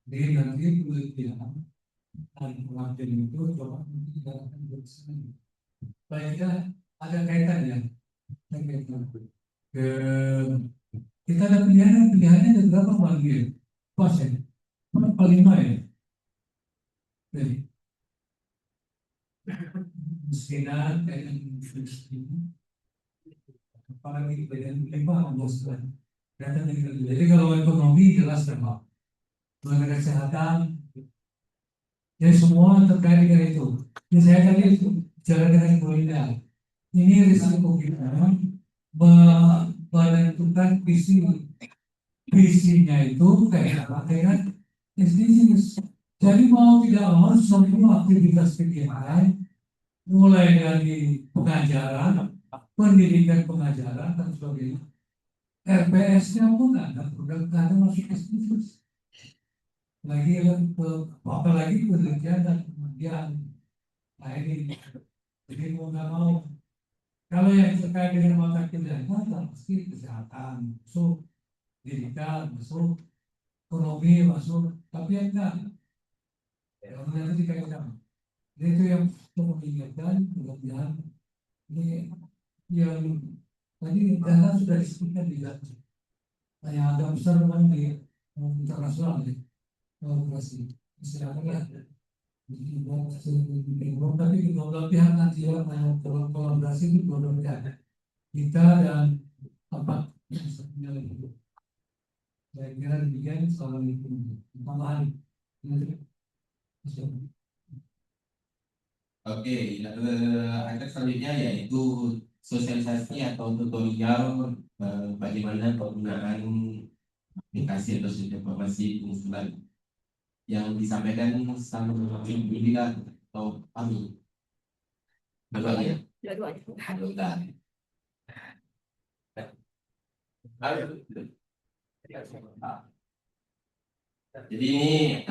Jadi nanti penelitian dan pengabdian itu coba nanti kita akan bersama. Baiknya ada kaitannya. Kita ada pilihannya ada berapa panggil? Pas ya? Berapa 5 ya? Jadi kemiskinan dengan kemiskinan, apalagi dengan 5 dan jadi kalau ekonomi jelas Pak, mengenai kesehatan, ya semua terkait dengan itu. Jadi saya tadi bicara dengan Bu Indah, ini risiko kita menentukan visinya itu kayak apa dengan SDGs. Jadi mau tidak mau semua aktivitas kegiatan mulai dari pengajaran, pendidikan pengajaran dan sebagainya. RPS-nya pun ada, udah ada masuk SDGs. Lagi apalagi penelitian dan kemudian, nah ini jadi mau nggak mau. Kalau yang terkait dengan mata kuliah pasti kesehatan masuk, pendidikan masuk, ekonomi masuk, tapi yang enggak, yang nanti dikaitkan. Jadi itu yang perlu mengingatkan, kemudian ini yang tadi dana sudah disebutkan juga, yang ada besar memang di internasional ya, kolaborasi misalnya ya. Jadi tapi di beberapa pihak nanti ya, kolaborasi itu beberapa pihak kita dan tempat yang satunya lagi. Saya kira demikian soal itu tambahan. Oke, ada selanjutnya yaitu sosialisasi atau tutorial bagaimana penggunaan aplikasi atau sistem informasi pengusulan yang disampaikan sama Indira atau kami. Dua-duanya. Dua-duanya. Jadi ini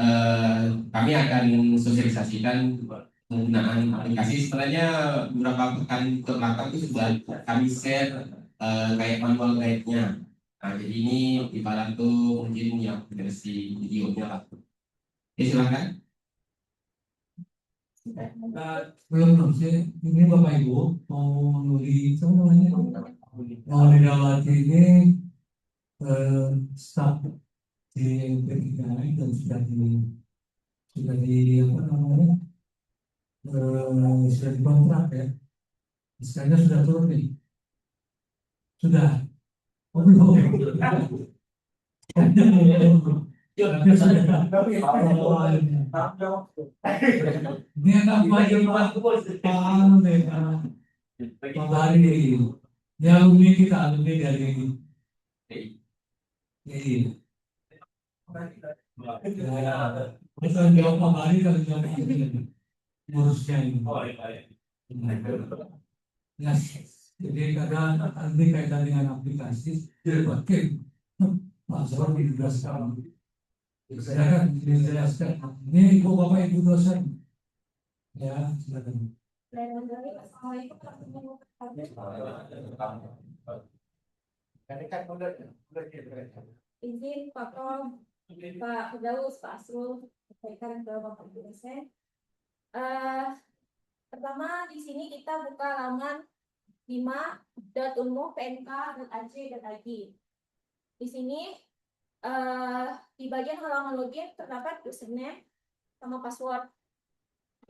kami akan sosialisasikan penggunaan aplikasi. Sebenarnya beberapa pekan ke belakang itu sudah kami share kayak manual guide-nya. Nah, jadi ini ibarat tuh mungkin yang versi videonya lah. Oke, silakan. Belum sih, ini Bapak Ibu mau menulis semuanya, mau dilewati ini staf di PKI dan sudah di apa namanya, sudah dikontrak ya. Sekarang sudah turun nih, sudah. Oh, belum. Ini anak pagi paham deh, Pak Bari. Dia alumni kita, alumni dari ini. Bukan jawab Pak Bari, kalau jawab ini ngurusnya ini. Ya, jadi kadang nanti kaitan dengan aplikasi, pakai pasal di sekarang. Saya kan dijelaskan, ini ibu bapak ibu dosen, ya silakan. Izin Pak Prom, Pak Firdaus, Pak Asrul, sampaikan ke Bapak Ibu dosen. Pertama di sini kita buka halaman 5.unmu.pnk.ac.id. Di sini di bagian halaman login terdapat username sama password.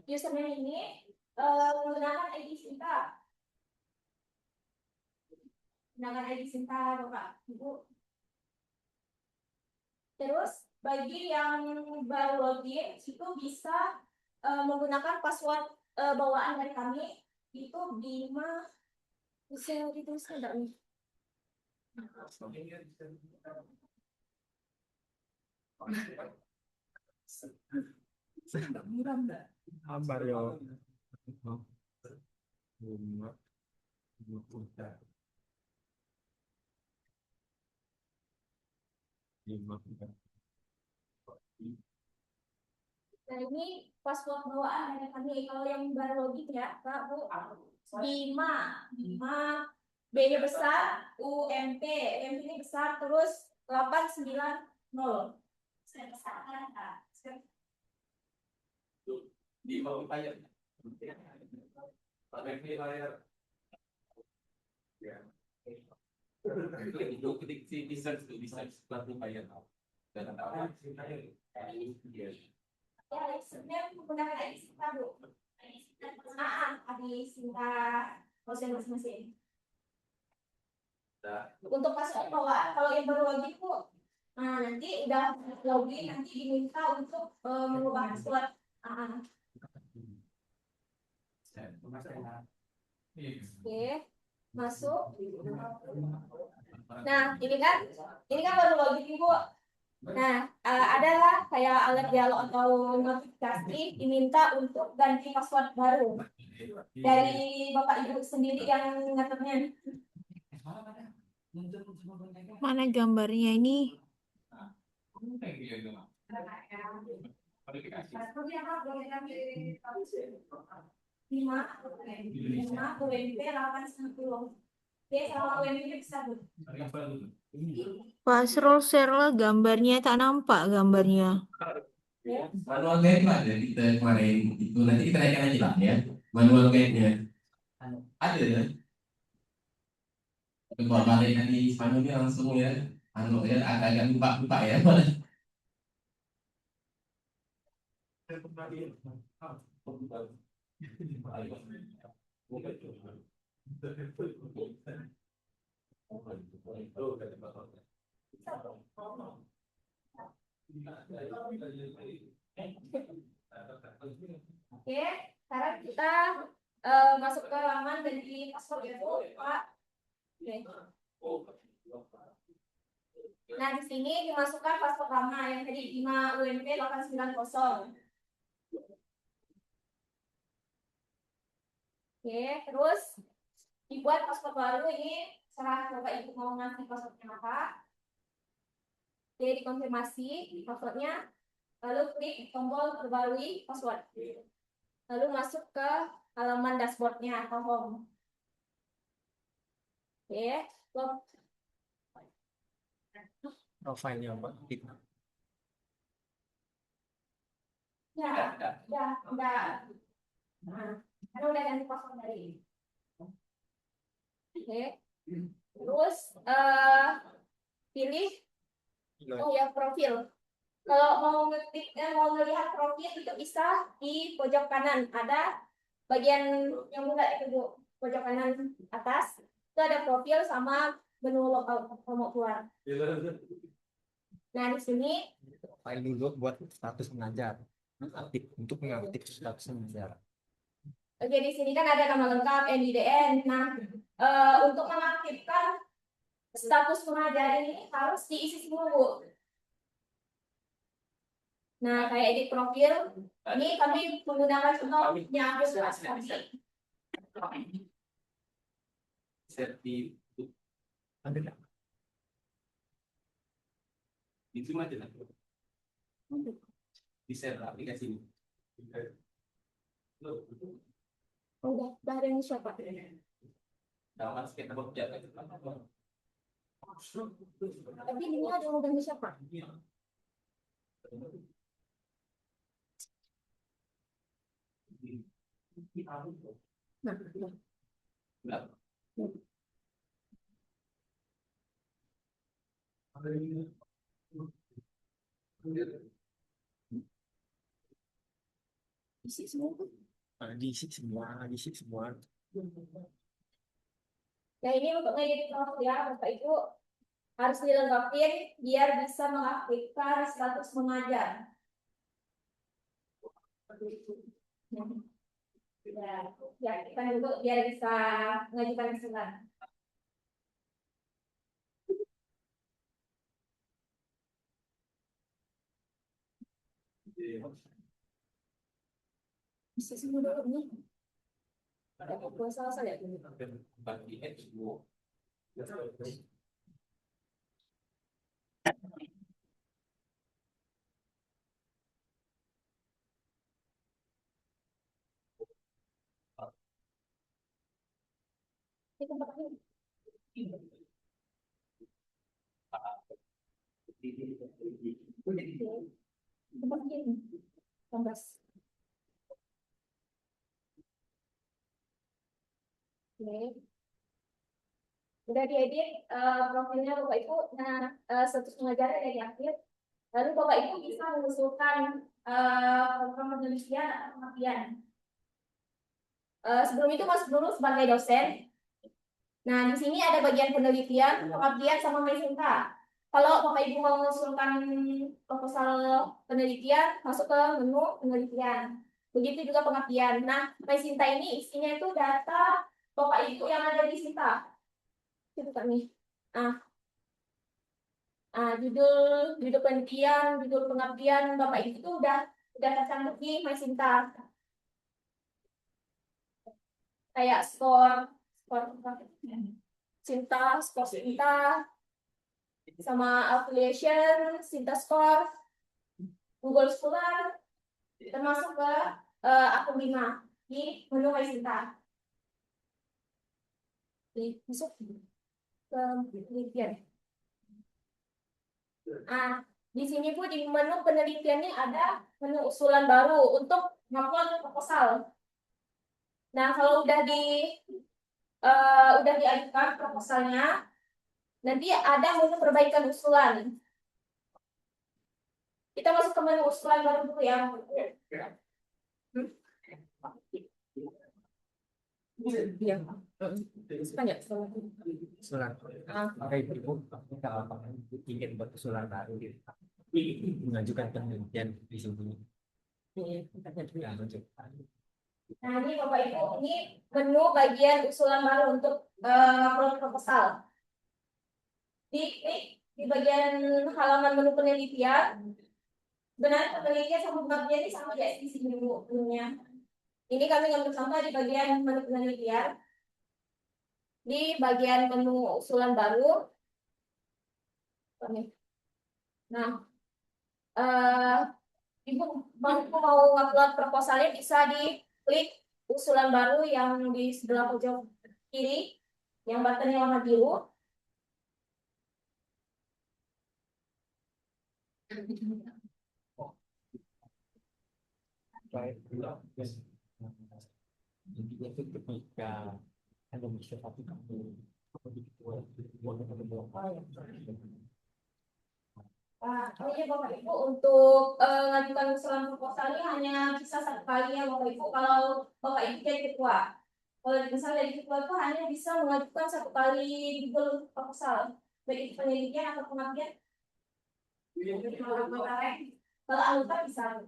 Username ini menggunakan ID Sinta. Menggunakan ID Sinta Bapak Ibu. Terus bagi yang baru login itu bisa menggunakan password bawaan dari kami itu 5 bisa dituliskan enggak nih? Ambar yo. Nah ini password bawaan dari kami. Kalau yang baru login ya Pak Bu, 5 B-nya besar, UMP ini besar, terus 890. Saya besarkan, Di bawah layar. Ya. Itu ketik di search platform layar. Dan apa? ya sebenarnya menggunakan ID Sinta Bu. ID Sinta dosen masing-masing. Untuk password bawaan, kalau yang baru login Bu, nah nanti udah login nanti diminta untuk mengubah password. Oke. masuk. Nah, ini kan baru login Bu. Nah, adalah kayak alert dialog atau notifikasi diminta untuk ganti password baru dari Bapak Ibu sendiri yang ngaturnya. Mana gambarnya ini? Lima UMP 890. Oke, sama UMP bisa Bu. Pak Asrul share lah gambarnya, tak nampak gambarnya. Manual guide lah ada kita kemarin itu, nanti kita naikkan aja lah ya manual guide-nya. Ada ya. Kalau balik nanti manualnya langsung ya, ya agak-agak lupa ya. Oke, sekarang kita masuk ke halaman dari password itu, Pak. Oke. Nah, di sini dimasukkan password lama yang tadi 5 UMP 890. Oke, terus dibuat password baru ini, serah Bapak Ibu mau ngasih passwordnya apa. Oke, dikonfirmasi passwordnya, lalu klik tombol perbarui password. Lalu masuk ke halaman dashboardnya atau home. Oke, log. Profilnya Pak. Ya, udah. Nah, karena udah ganti password dari. Oke. Terus pilih profil. Kalau mau mau melihat profil itu bisa di pojok kanan, ada bagian yang bulat itu Bu, pojok kanan atas itu ada profil sama menu logout mau keluar. Nah, di sini File dulu buat status mengajar. Aktif untuk mengaktif status mengajar. oke, di sini kan ada nama lengkap NIDN. Nah, untuk mengaktifkan status mengajar ini harus diisi semua Bu. Nah, kayak edit profil, ini kami menggunakan contohnya Ada nggak? Itu aja lah. Di share aplikasi ini. udah ada yang siapa? Dalam skateboard jaga. Tapi ini ada yang udah siapa? Nah, isi semua. Diisi semua. Nah, ini untuk ngedit profil ya, Bapak Ibu harus dilengkapin biar bisa mengaktifkan status mengajar. Ya, kita dulu biar bisa mengajukan kesenangan. Bisa semua dulu nih. Ada salah saya ini. bagi X2. Itu tempatnya. Tempatnya ini. 16. Oke. Udah diedit profilnya Bapak Ibu. Nah, status pengajarnya udah diaktif. Lalu Bapak Ibu bisa mengusulkan program penelitian atau pengabdian. Sebelum itu masuk dulu sebagai dosen. Nah, di sini ada bagian penelitian, pengabdian sama Mesinta. Kalau Bapak Ibu mau mengusulkan proposal penelitian, masuk ke menu penelitian. Begitu juga pengabdian. Nah, Mesinta ini isinya itu data Bapak Ibu yang ada di Sinta. Itu kami. Judul penelitian, judul pengabdian Bapak Ibu itu udah tercantum di My Sinta. Kayak skor Sinta, skor Sinta, sama affiliation, Sinta Score, Google Scholar, termasuk ke akun 5 di menu My Sinta. Masuk ke penelitian. Di sini Bu di menu penelitiannya ada menu usulan baru untuk ngupload proposal. Nah, kalau udah diajukan proposalnya, nanti ada menu perbaikan usulan. Kita masuk ke menu usulan baru dulu ya. Iya. Banyak Usulan. Oke, Ibu, kalau ingin buat usulan baru, mengajukan penelitian di sini. Ya, menunjukkan. Nah, ini Bapak Ibu, ini menu bagian usulan baru untuk proposal. Di bagian halaman menu penelitian, benar penelitian sama pengabdian ini sama ya di sini menunya. Ini kami ngambil contoh di bagian menu penelitian. Di bagian menu usulan baru. Nah, Ibu mau upload proposalnya bisa diklik usulan baru yang di sebelah pojok kiri, yang buttonnya warna biru. Intinya itu ketika ada misalnya satu kamu Iya Bapak Ibu, untuk mengajukan usulan proposal ini hanya bisa satu kali ya Bapak Ibu. Kalau Bapak Ibu jadi ketua, kalau misalnya jadi ketua itu hanya bisa mengajukan satu kali judul proposal, baik itu penelitian atau pengabdian. Kalau anggota bisa.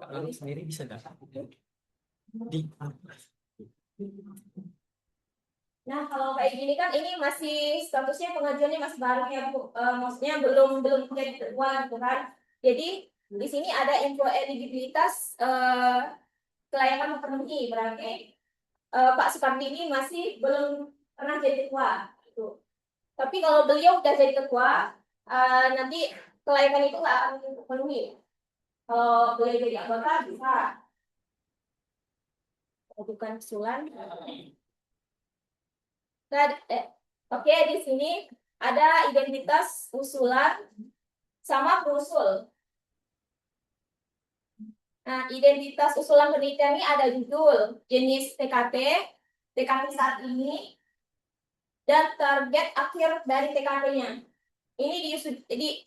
Lalu sendiri bisa dapat di Nah, kalau kayak gini kan ini masih statusnya pengajuannya masih baru ya Bu. Maksudnya belum jadi ketua gitu kan. Jadi di sini ada info eligibilitas kelayakan memenuhi, berarti Pak Supardi ini masih belum pernah jadi ketua gitu. Tapi kalau beliau udah jadi ketua, nanti kelayakan itu nggak akan terpenuhi. Kalau beliau jadi anggota bisa bukan usulan. Oke, di sini ada identitas usulan sama perusul. Nah, identitas usulan penelitian ini ada judul, jenis TKT saat ini, dan target akhir dari TKT-nya. Ini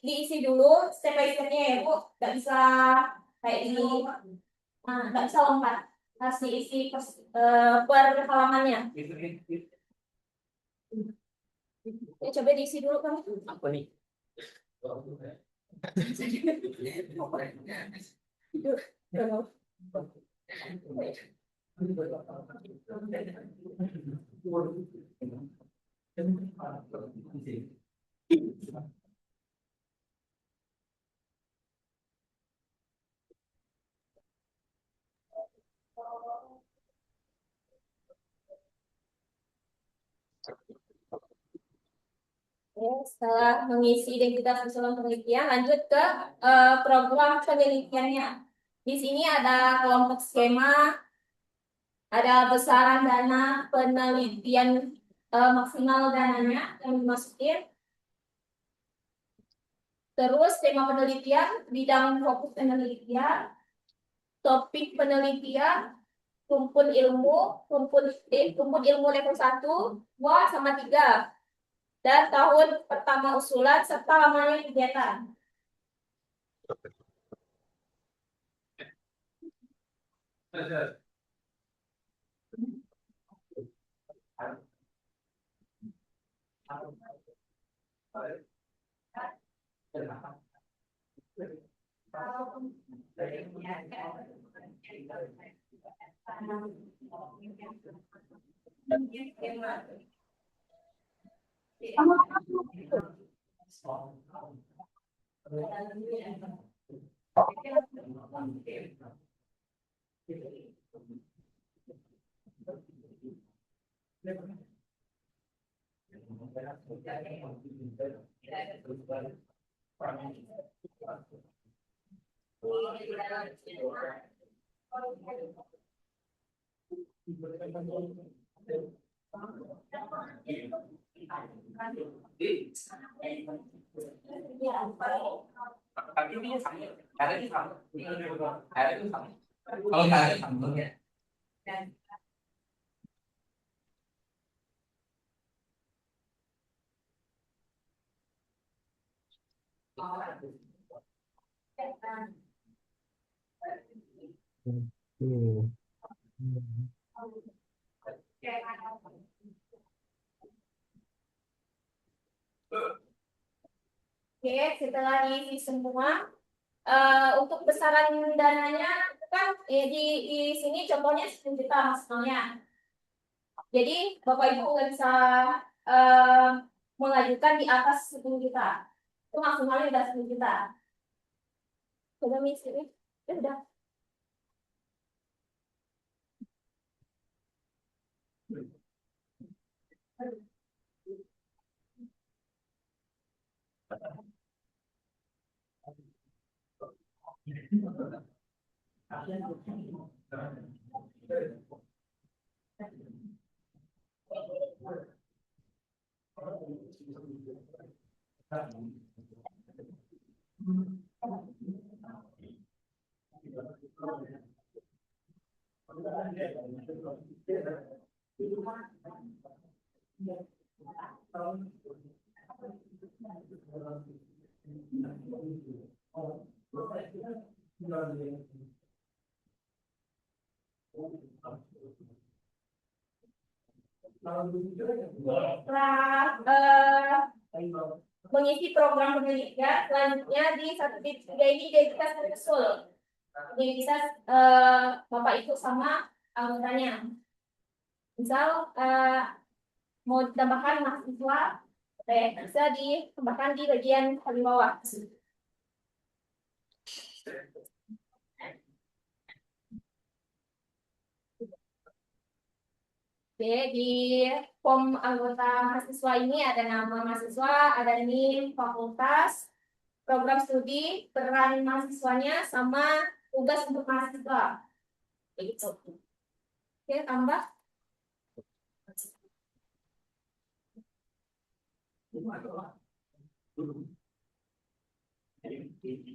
diisi dulu step by step-nya ya Bu, nggak bisa kayak ini, nggak bisa lompat, harus diisi per halamannya. Ya, coba diisi dulu kan. apa nih? Ya, setelah mengisi identitas usulan penelitian, lanjut ke program penelitiannya. Di sini ada kelompok skema, ada besaran dana penelitian maksimal dananya yang dimasukin. Terus tema penelitian, bidang fokus penelitian, topik penelitian, kumpul ilmu level 1, 2, sama 3. dan tahun pertama usulan serta lamanya kegiatan. Kalau nggak ada sambal ya. Oke, setelah diisi semua, untuk besaran dananya kan di sini contohnya 10 juta maksimalnya. Jadi Bapak Ibu nggak bisa eh, mengajukan di atas 10 juta. Itu maksimalnya udah 10 juta. Coba misi, udah. Setelah mengisi program pendidikan, selanjutnya di 1.3 ini identitas usul. Identitas Bapak Ibu sama anggotanya. Misal mau ditambahkan mahasiswa, bisa ditambahkan di bagian paling bawah. Oke, di form anggota mahasiswa ini ada nama mahasiswa, ada NIM, fakultas, program studi, peran mahasiswanya, sama tugas untuk mahasiswa. Begitu. Oke, tambah. Jadi di sini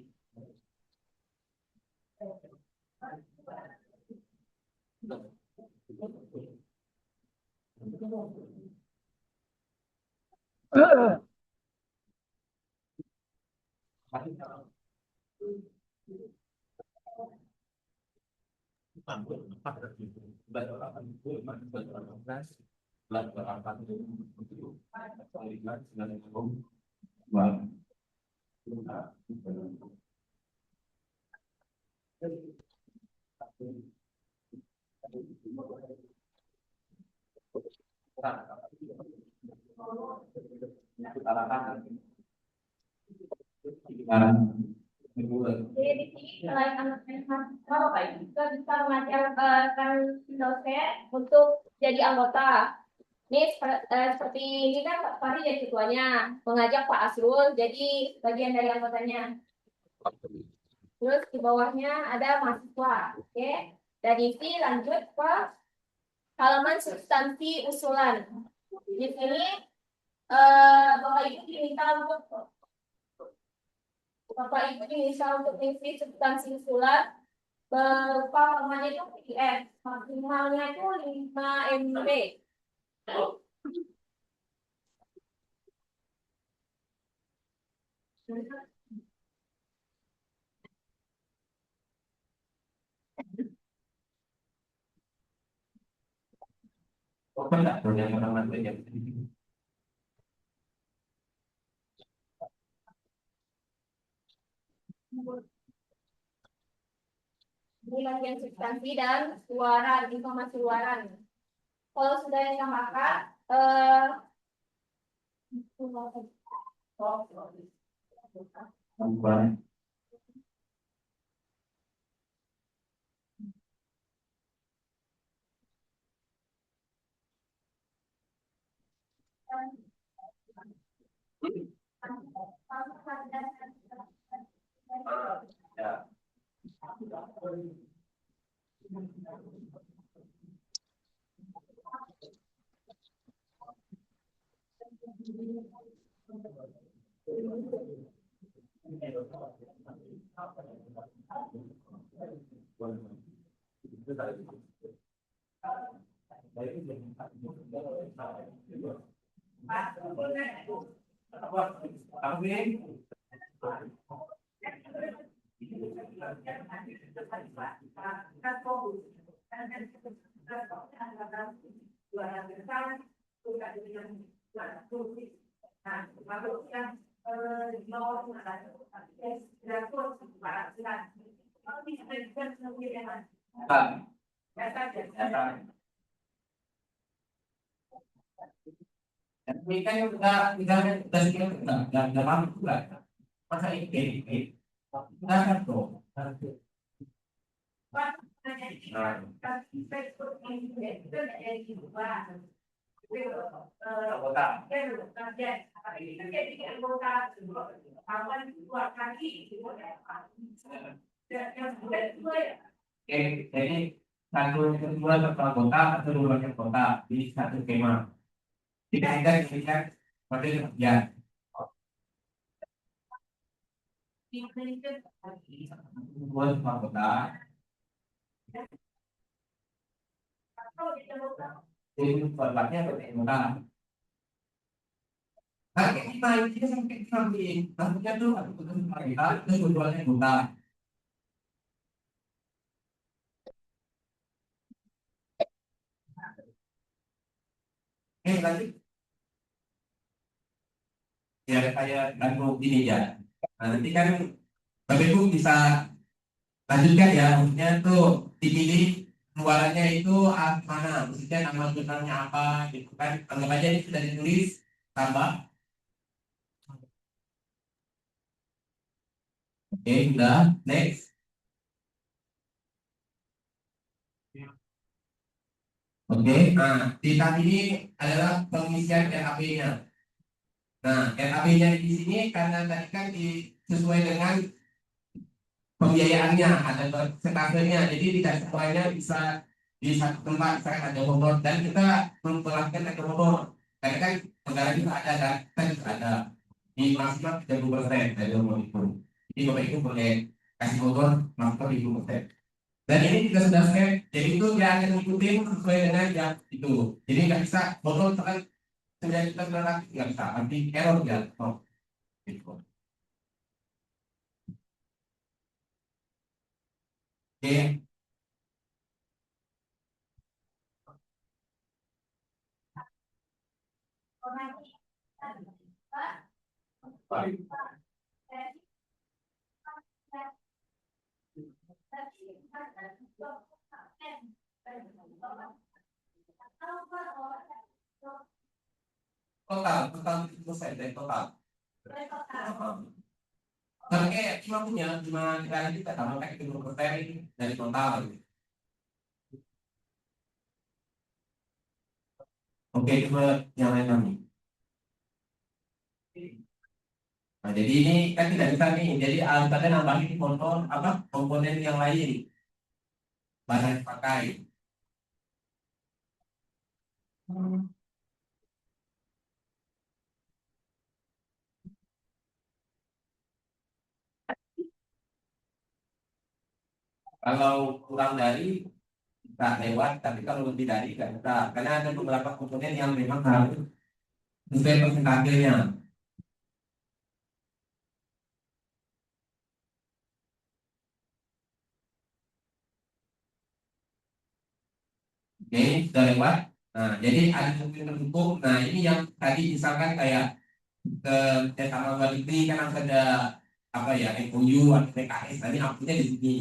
selain anak-anak Bapak Ibu juga bisa mengajarkan dosen untuk jadi anggota. Ini seperti ini kan Pak Fahri jadi ketuanya, mengajak Pak Asrul jadi bagian dari anggotanya. Terus di bawahnya ada mahasiswa, oke? Dan isi lanjut ke halaman substansi usulan. Di sini Bapak Ibu diminta untuk mengisi substansi usulan berupa formatnya itu PDF, maksimalnya itu 5 MB. Oke enggak yang orang nanti ya. Ini bagian substansi dan luaran, informasi luaran. Kalau sudah ditambahkan, Tambahan. Ya. Ini kan udah sekian udah mampu lah. Masa ini udah kan tuh. Oke, jadi satu kedua kepala kota atau dua wakil kota di satu kemah. Tidak ada ketika pada kerja. Dua kepala kota. Jadi formatnya pakai kota. Nah, kita ini sampai kami, maksudnya tuh aku bukan kita itu keduanya kota. Lanjut. Ya kayak lagu ini ya. Nah, nanti kan Bapak Ibu bisa lanjutkan ya, maksudnya tuh dipilih luarannya itu mana, maksudnya nama jurnalnya apa gitu kan. Anggap aja ini sudah ditulis, tambah. Oke, udah, next. Oke, nah di tab ini adalah pengisian RAP-nya. Nah, RAP-nya di sini karena tadi kan sesuai dengan pembiayaannya, ada persentasenya, jadi tidak semuanya bisa di satu tempat, misalkan ada Bogor dan kita memperlakukan ke Bogor, karena kan negara itu ada dan kita juga ada di maksimal 30% dari Bogor itu. Jadi Bapak Ibu boleh kasih Bogor maksimal 30%. Dan ini juga sudah set, jadi itu dia akan mengikuti sesuai dengan yang itu. Jadi nggak bisa Bogor misalkan 9 juta nggak bisa, nanti error ya. Oh, gitu. Oke. Baik. Total 70% dari total. Tapi cuma kita kita tambah kayak 30% dari total. Oke, coba yang lain kami. Nah, jadi ini kan tidak bisa nih. Jadi kita nambahin komponen yang lain. Bahan yang pakai. Kalau kurang dari bisa lewat, tapi kalau lebih dari nggak bisa. Karena ada beberapa komponen yang memang harus sesuai persentasenya. Oke, sudah lewat. Nah, jadi ada dokumen hukum. Nah, ini yang tadi misalkan kayak ke sama luar negeri kan harus ada apa ya, MOU atau PKS. Tadi akunnya di sini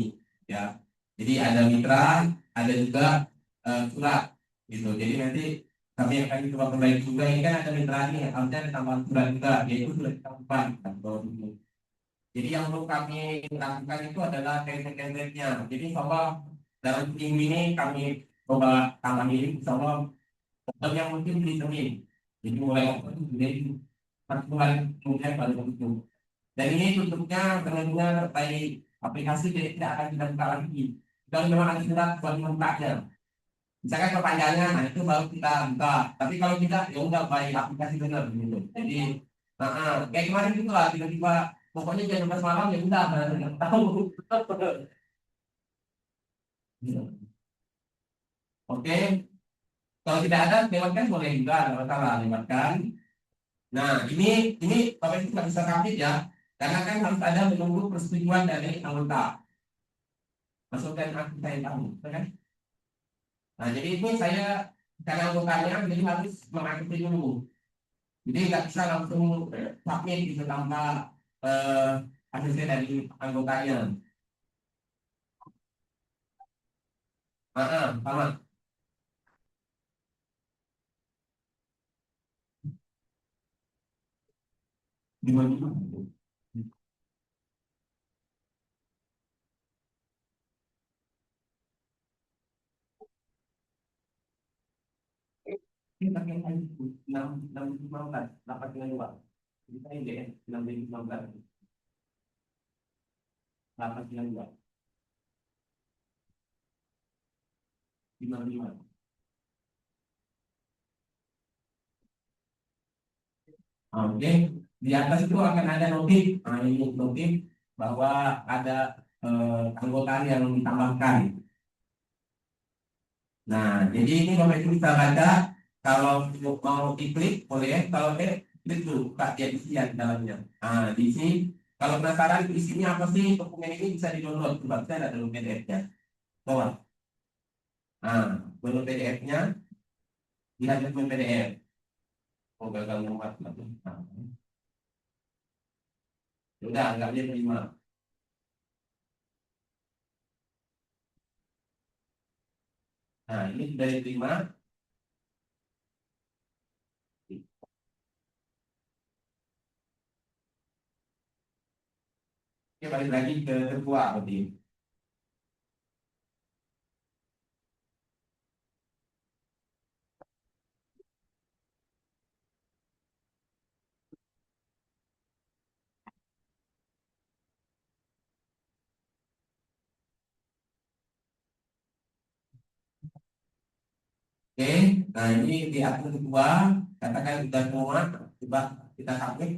ya. Jadi ada mitra, ada juga surat gitu. Jadi nanti kami akan coba perbaiki juga. Ini kan ada mitra ini, harusnya ada tambahan surat juga, yaitu surat tambahan atau ini. Jadi yang perlu kami lakukan itu adalah template-templatenya. Jadi coba dalam minggu ini kami coba tambah ini, coba yang mungkin di Senin. Jadi mulai Oktober jadi pertemuan kemudian baru itu. Dan ini tutupnya benar-benar terkait aplikasi jadi tidak akan kita buka lagi. Kalau memang ada surat buat membukanya. Misalkan perpanjangan, nah itu baru kita buka. Tapi kalau tidak, ya udah baik aplikasi benar gitu. Jadi, kayak kemarin itu lah tiba-tiba pokoknya jam 12 malam ya udah, nggak tahu. Oke, kalau tidak ada lewatkan boleh juga, nggak masalah lewatkan. Nah, ini Bapak Ibu nggak bisa kapit ya, karena kan harus ada menunggu persetujuan dari anggota. Masukkan akun saya tahu, betul kan? Nah, jadi ini saya karena anggotanya jadi harus mengakui dulu. Jadi nggak bisa langsung submit gitu tanpa hasilnya dari anggotanya. Sama. Gimana? Ini pakai hari itu 6 6 15 dapat dengan dua. Jadi saya ini 6 15 dapat dengan dua 55. Oke, di atas itu akan ada notif. Nah, ini notif bahwa ada anggota yang ditambahkan. Nah, jadi ini Bapak Ibu bisa baca. Kalau mau diklik boleh, kalau klik dulu, buka dia isian di dalamnya. Nah, di sini kalau penasaran isinya apa sih dokumen ini bisa di-download. Coba saya ada download PDF-nya. Bawah. Nah, download PDF-nya, lihat dokumen PDF. Oh, gagal muat. Nah, udah, nggak dia terima. Nah, ini sudah diterima. Oke, balik lagi ke ketua berarti. Oke, nah ini di akun ketua, katakan sudah semua, coba kita submit,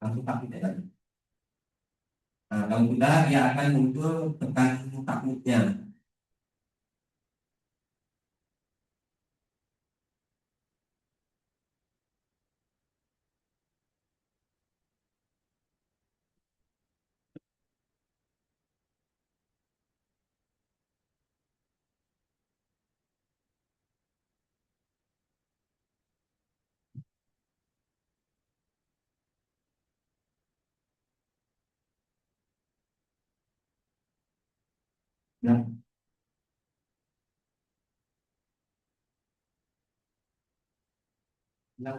langsung submit aja. Nah, kalau sudah dia akan muncul tekan submitnya. Nah, nah,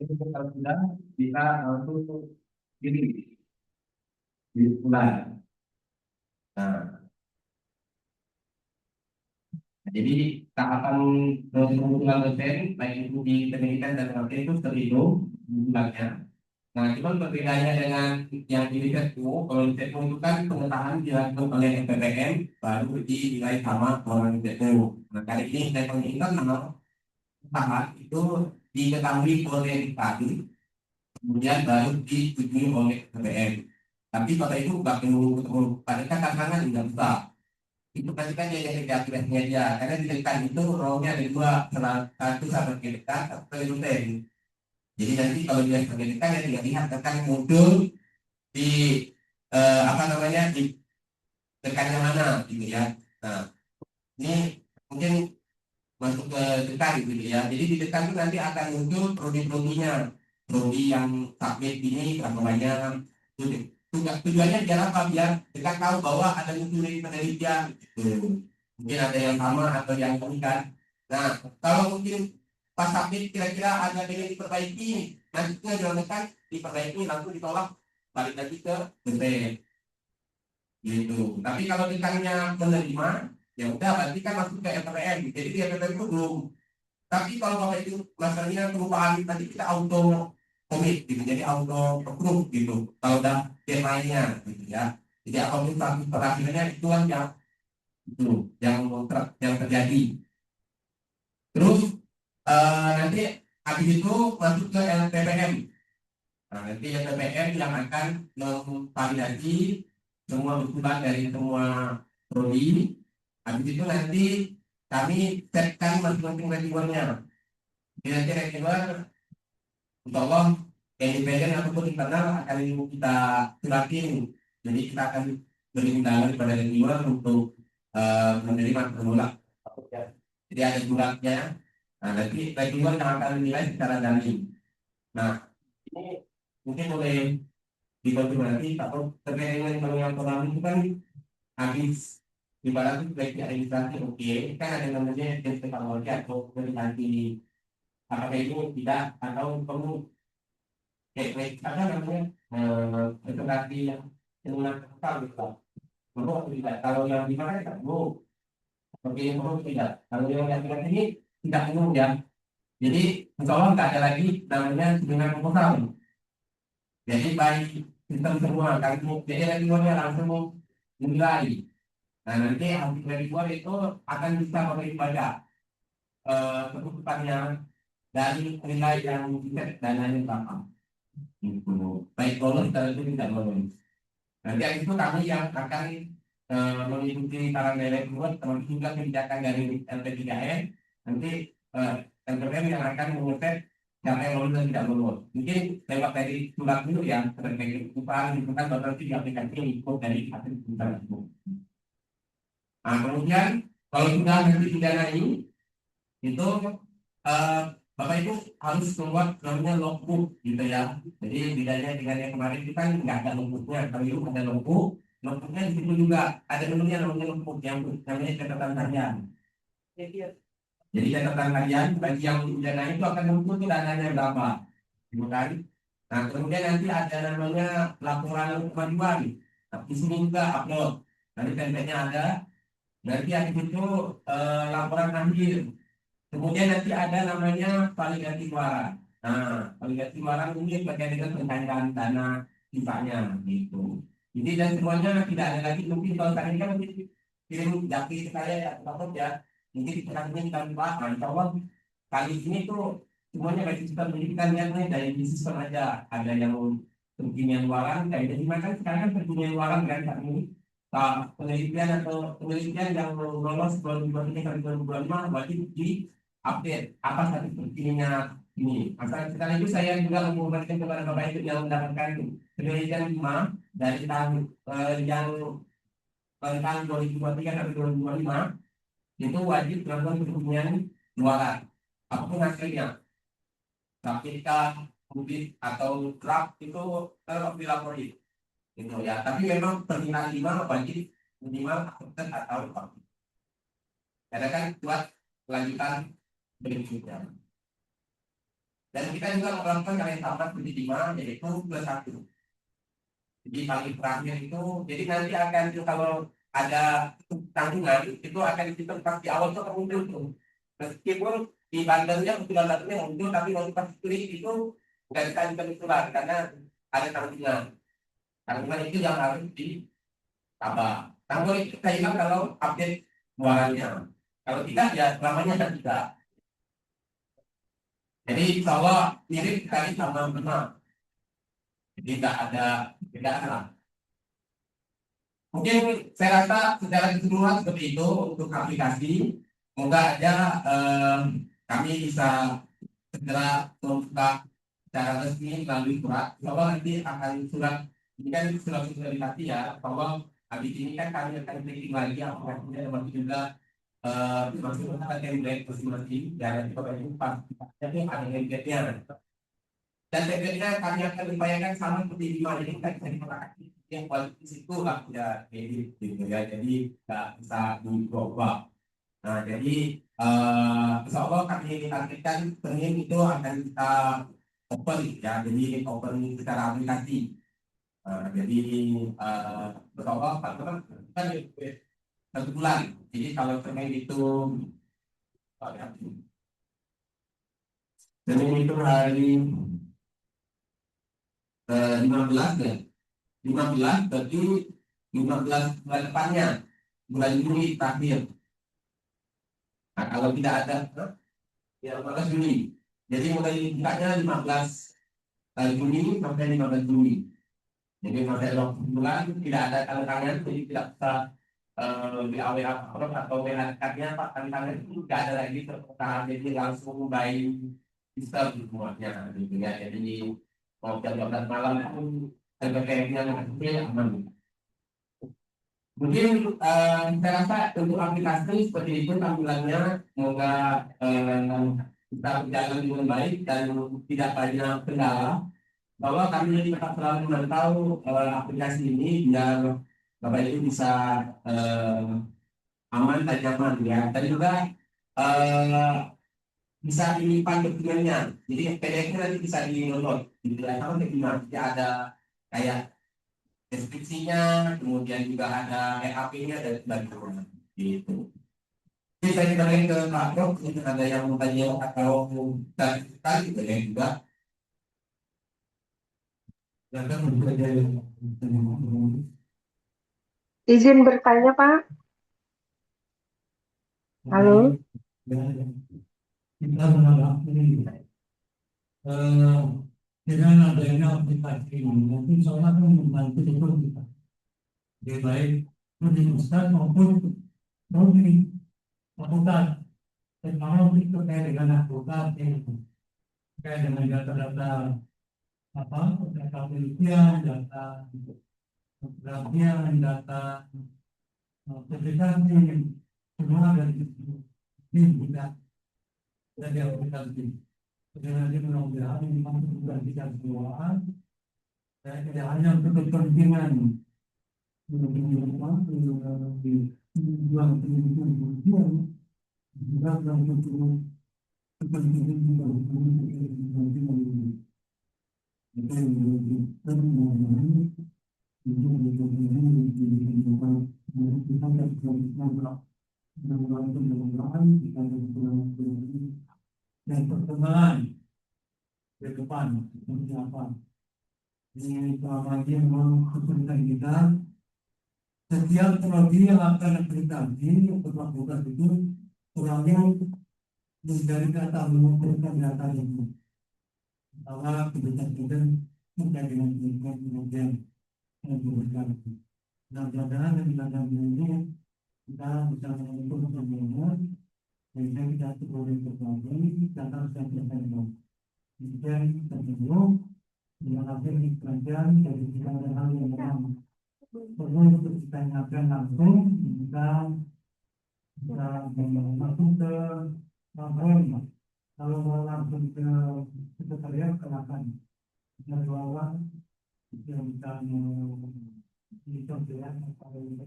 itu kalau sudah bisa langsung ini dimulai. Nah, jadi tahapan pengumpulan dosen baik itu di pendidikan dan pelatihan itu seperti itu bulannya. Nah, cuma perbedaannya dengan yang di risetmu, kalau risetmu itu kan pengetahuan dilakukan oleh SPPM baru dinilai sama orang risetmu. Nah, kali ini saya internal pengetahuan itu diketahui oleh tadi kemudian baru disetujui oleh DPR. Tapi Bapak Ibu nggak perlu pada tantangan nggak bisa. Itu pasti kan yang negatifnya aja. Karena di dekat itu role-nya ada dua, salah satu sebagai dekat atau rutin. Jadi nanti kalau dia sebagai dekat ya tidak lihat akan muncul di apa namanya di dekatnya mana gitu ya. Nah ini mungkin masuk ke dekat gitu ya. Jadi di dekat itu nanti akan muncul prodi-prodinya, prodi yang submit ini berapa banyak. Tujuannya biar apa? Biar dekat tahu bahwa ada muncul penelitian gitu. Mungkin ada yang sama atau yang ini kan. Nah kalau mungkin pas submit kira-kira ada yang diperbaiki, nanti kita jalan dekat diperbaiki langsung ditolak balik lagi ke DPR gitu. Tapi kalau dekatnya menerima ya udah berarti kan masuk ke LPPM. Jadi di LPPM itu belum. Tapi kalau Bapak itu masalahnya perubahan tadi kita auto komit gitu, jadi auto approve gitu. Kalau udah deadline-nya gitu ya. Jadi apapun terakhirnya itu kan yang itu yang terjadi. Terus nanti habis itu masuk ke LPPM. Nah, nanti LPPM yang akan memvalidasi semua usulan dari semua prodi. Habis itu nanti kami setkan masing-masing reviewernya. Jadi nanti reviewer insya Allah independen ataupun internal akan kita suratin. Jadi kita akan beri undangan kepada reviewer untuk menerima atau menolak. Jadi ada suratnya. Nah nanti reviewer yang akan menilai secara daring. Nah ini mungkin boleh dikonfirmasi atau terkait dengan yang pertama itu kan habis ibaratnya baiknya registrasi oke kan ada namanya evaluasi atau verifikasi apakah itu tidak atau perlu apa namanya verifikasi yang total gitu perlu atau tidak kalau yang di mana tidak perlu seperti yang perlu tidak kalau yang ini tidak perlu ya jadi insya Allah nggak ada lagi namanya dengan proposal jadi baik sistem semua kami jadi reviewernya langsung menilai. Nah nanti hasil reviewer itu akan bisa memberi pada keputusannya dari nilai yang diset dan lain sama. Gitu. Baik lolos dan itu tidak lolos. Nanti itu kami yang akan mengikuti saran dari reviewer termasuk juga kebijakan dari LP3N. Nanti LPM yang akan mengetes siapa yang lolos dan tidak lolos. Mungkin lewat dari surat dulu ya terkait keputusan itu kan bakal tidak aplikasi ikut dari hasil keputusan itu. Nah, kemudian kalau sudah nanti pidana ini itu Bapak Ibu harus keluar namanya logbook gitu ya. Jadi bedanya dengan yang kemarin itu kan nggak ada logbooknya, kalau itu ada logbook, logbooknya di situ juga ada menunya namanya logbook yang namanya catatan harian. Jadi catatan harian bagi yang pidana itu akan muncul pidananya berapa, gitu kan? Nah kemudian nanti ada namanya laporan kemajuan. Nah, di sini juga upload. Nanti template-nya ada. Nanti habis itu laporan akhir. Kemudian nanti ada namanya validasi waran. Nah, validasi waran ini bagian dengan pencairan dana sisanya gitu. Jadi dan semuanya tidak ada lagi mungkin kalau tadi kan kirim jaki ke saya ya takut ya. Mungkin terakhirnya kita bahas. Nah, insya Allah kali ini tuh semuanya baik sistem jadi kita lihatnya dari sistem aja. Ada yang perkinian waran, kayak jadi kan sekarang kan perkinian waran kan saat ini. Penelitian atau penelitian yang lolos 2023 sampai 2025 wajib di update apa status terkininya ini. Sekarang itu saya juga menginformasikan kepada Bapak Ibu yang mendapatkan penelitian 5 dari tahun yang tentang 2023 sampai 2025 itu wajib melakukan perkinian luaran apapun hasilnya. KPK, publik atau draft itu tetap dilaporin. Gitu ya, tapi memang permintaan 5 wajib minimal akses atau apa. Karena kan buat kelanjutan berikutnya. Dan kita juga melakukan yang sama seperti 5 yaitu plus 1. Jadi paling terakhir itu, jadi nanti akan kalau ada tanggungan itu akan dihitung pas di awal itu akan muncul tuh. Meskipun di bandarnya usulan bandarnya muncul, tapi waktu pas klik itu nggak bisa ditentukan karena ada tanggungan. Tanggungan itu yang harus ditambah. Tanggungan itu kita hilang kalau update muaranya. Kalau tidak ya selamanya tidak. Jadi insya Allah mirip sekali sama benar. Jadi nggak ada perbedaan lah. Mungkin saya rasa secara keseluruhan seperti itu untuk aplikasi. Semoga aja kami bisa segera membuka secara resmi melalui surat. Bahwa nanti akan surat ini kan surat sosialisasi ya. Bahwa habis ini kan kami akan clicking lagi aplikasinya termasuk juga termasuk ada template masing-masing. Dan nanti Bapak Ibu pas jadi ada template-nya. Dan template-nya kami akan upayakan sama seperti di mana ini kan bisa dipakai yang kualitas itu lah ya edit gitu ya. Jadi nggak bisa diubah. Nah, jadi insya Allah kami targetkan Senin itu akan kita open ya, jadi open secara aplikasi. Jadi insya Allah teman-teman kan 1 bulan. Jadi kalau Senin itu oh, ya, Senin itu hari 15 ya, 15 berarti 15 bulan depannya, bulan Juni terakhir. Nah, kalau tidak ada ya 15 Juni. Jadi mulai bukanya 15 Juni sampai 15 Juni. Jadi sampai 20 bulan tidak ada tanda tangan, jadi tidak bisa WA atau WA dekatnya Pak tanda tangan itu tidak ada lagi terkait, jadi langsung by sistem semuanya gitu ya. Jadi mau jam 12 malam pun LPPM-nya aman. Mungkin saya rasa untuk aplikasi seperti itu tampilannya semoga kita berjalan dengan baik dan tidak banyak kendala. Bahwa kami tetap selalu memantau aplikasi ini biar Bapak Ibu bisa aman dan nyaman ya. Dan juga bisa menyimpan dokumennya. Jadi PDF-nya nanti bisa di-download. Gitu ya. Kalau nanti ada kayak deskripsinya, kemudian juga ada EAP-nya dan sebagainya. Gitu. Jadi saya kembali ke Pak Prof, mungkin ada yang mau tanya atau tadi gitu ya juga. Izin bertanya, Pak. Halo. Kita menolak ini dengan adanya aplikasi ini, nanti soalnya akan membantu betul kita. Lebih baik pendidikan maupun advokat, teknologi terkait dengan advokat terkait dengan data-data data penelitian, data penelitian, data publikasi, semua dari ini kita dari aplikasi. Jadi mudah-mudahan memang sudah kita semua, tidak hanya untuk kepentingan dan perkembangan ke depan seperti apa. Ini lagi memang kita setiap prodi yang akan aplikasi untuk melakukan itu kurangnya mencari data mengumpulkan data itu. Bahwa kebijakan terkait dengan kemudian yang diberikan. Dan mudah-mudahan dengan ini kita bisa mengumpulkan semuanya sehingga kita boleh berbagi data yang terkait. Kemudian terjadi dengan hasil pelajaran dari kita ada hal yang memang perlu untuk ditanyakan langsung kita langsung ke laporan. Kalau mau langsung ke sekretariat silakan. Kita bawa yang kita dicontohkan kalau itu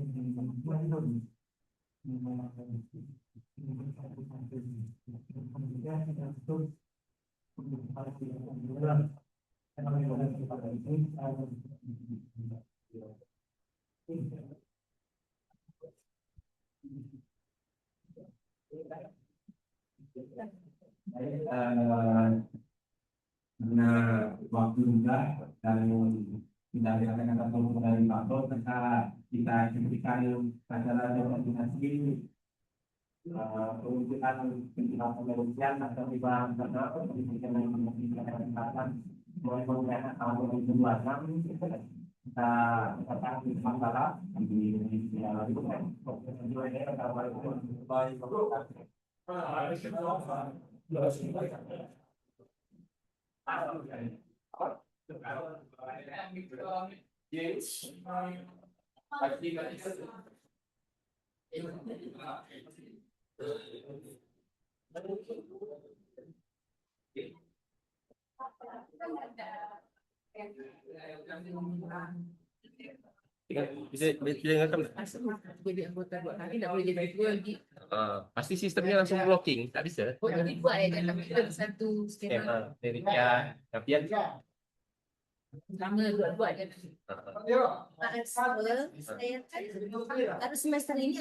karena waktu juga dan tidak ada kata dari Pak Bos kita berikan acara koordinasi perwujudan penjelasan penelitian atau dibahas karena pendidikan yang memiliki kesempatan mulai tahun 2026 kita datang di masalah di itu kan bisa dengarkan. Jadi anggota 2 hari tidak boleh jadi ketua lagi. Pasti sistemnya langsung blocking, tak bisa. Oh, jadi buat ya dalam satu skema. Dari tapi Sama dua-dua aja. Saya kan baru semester ini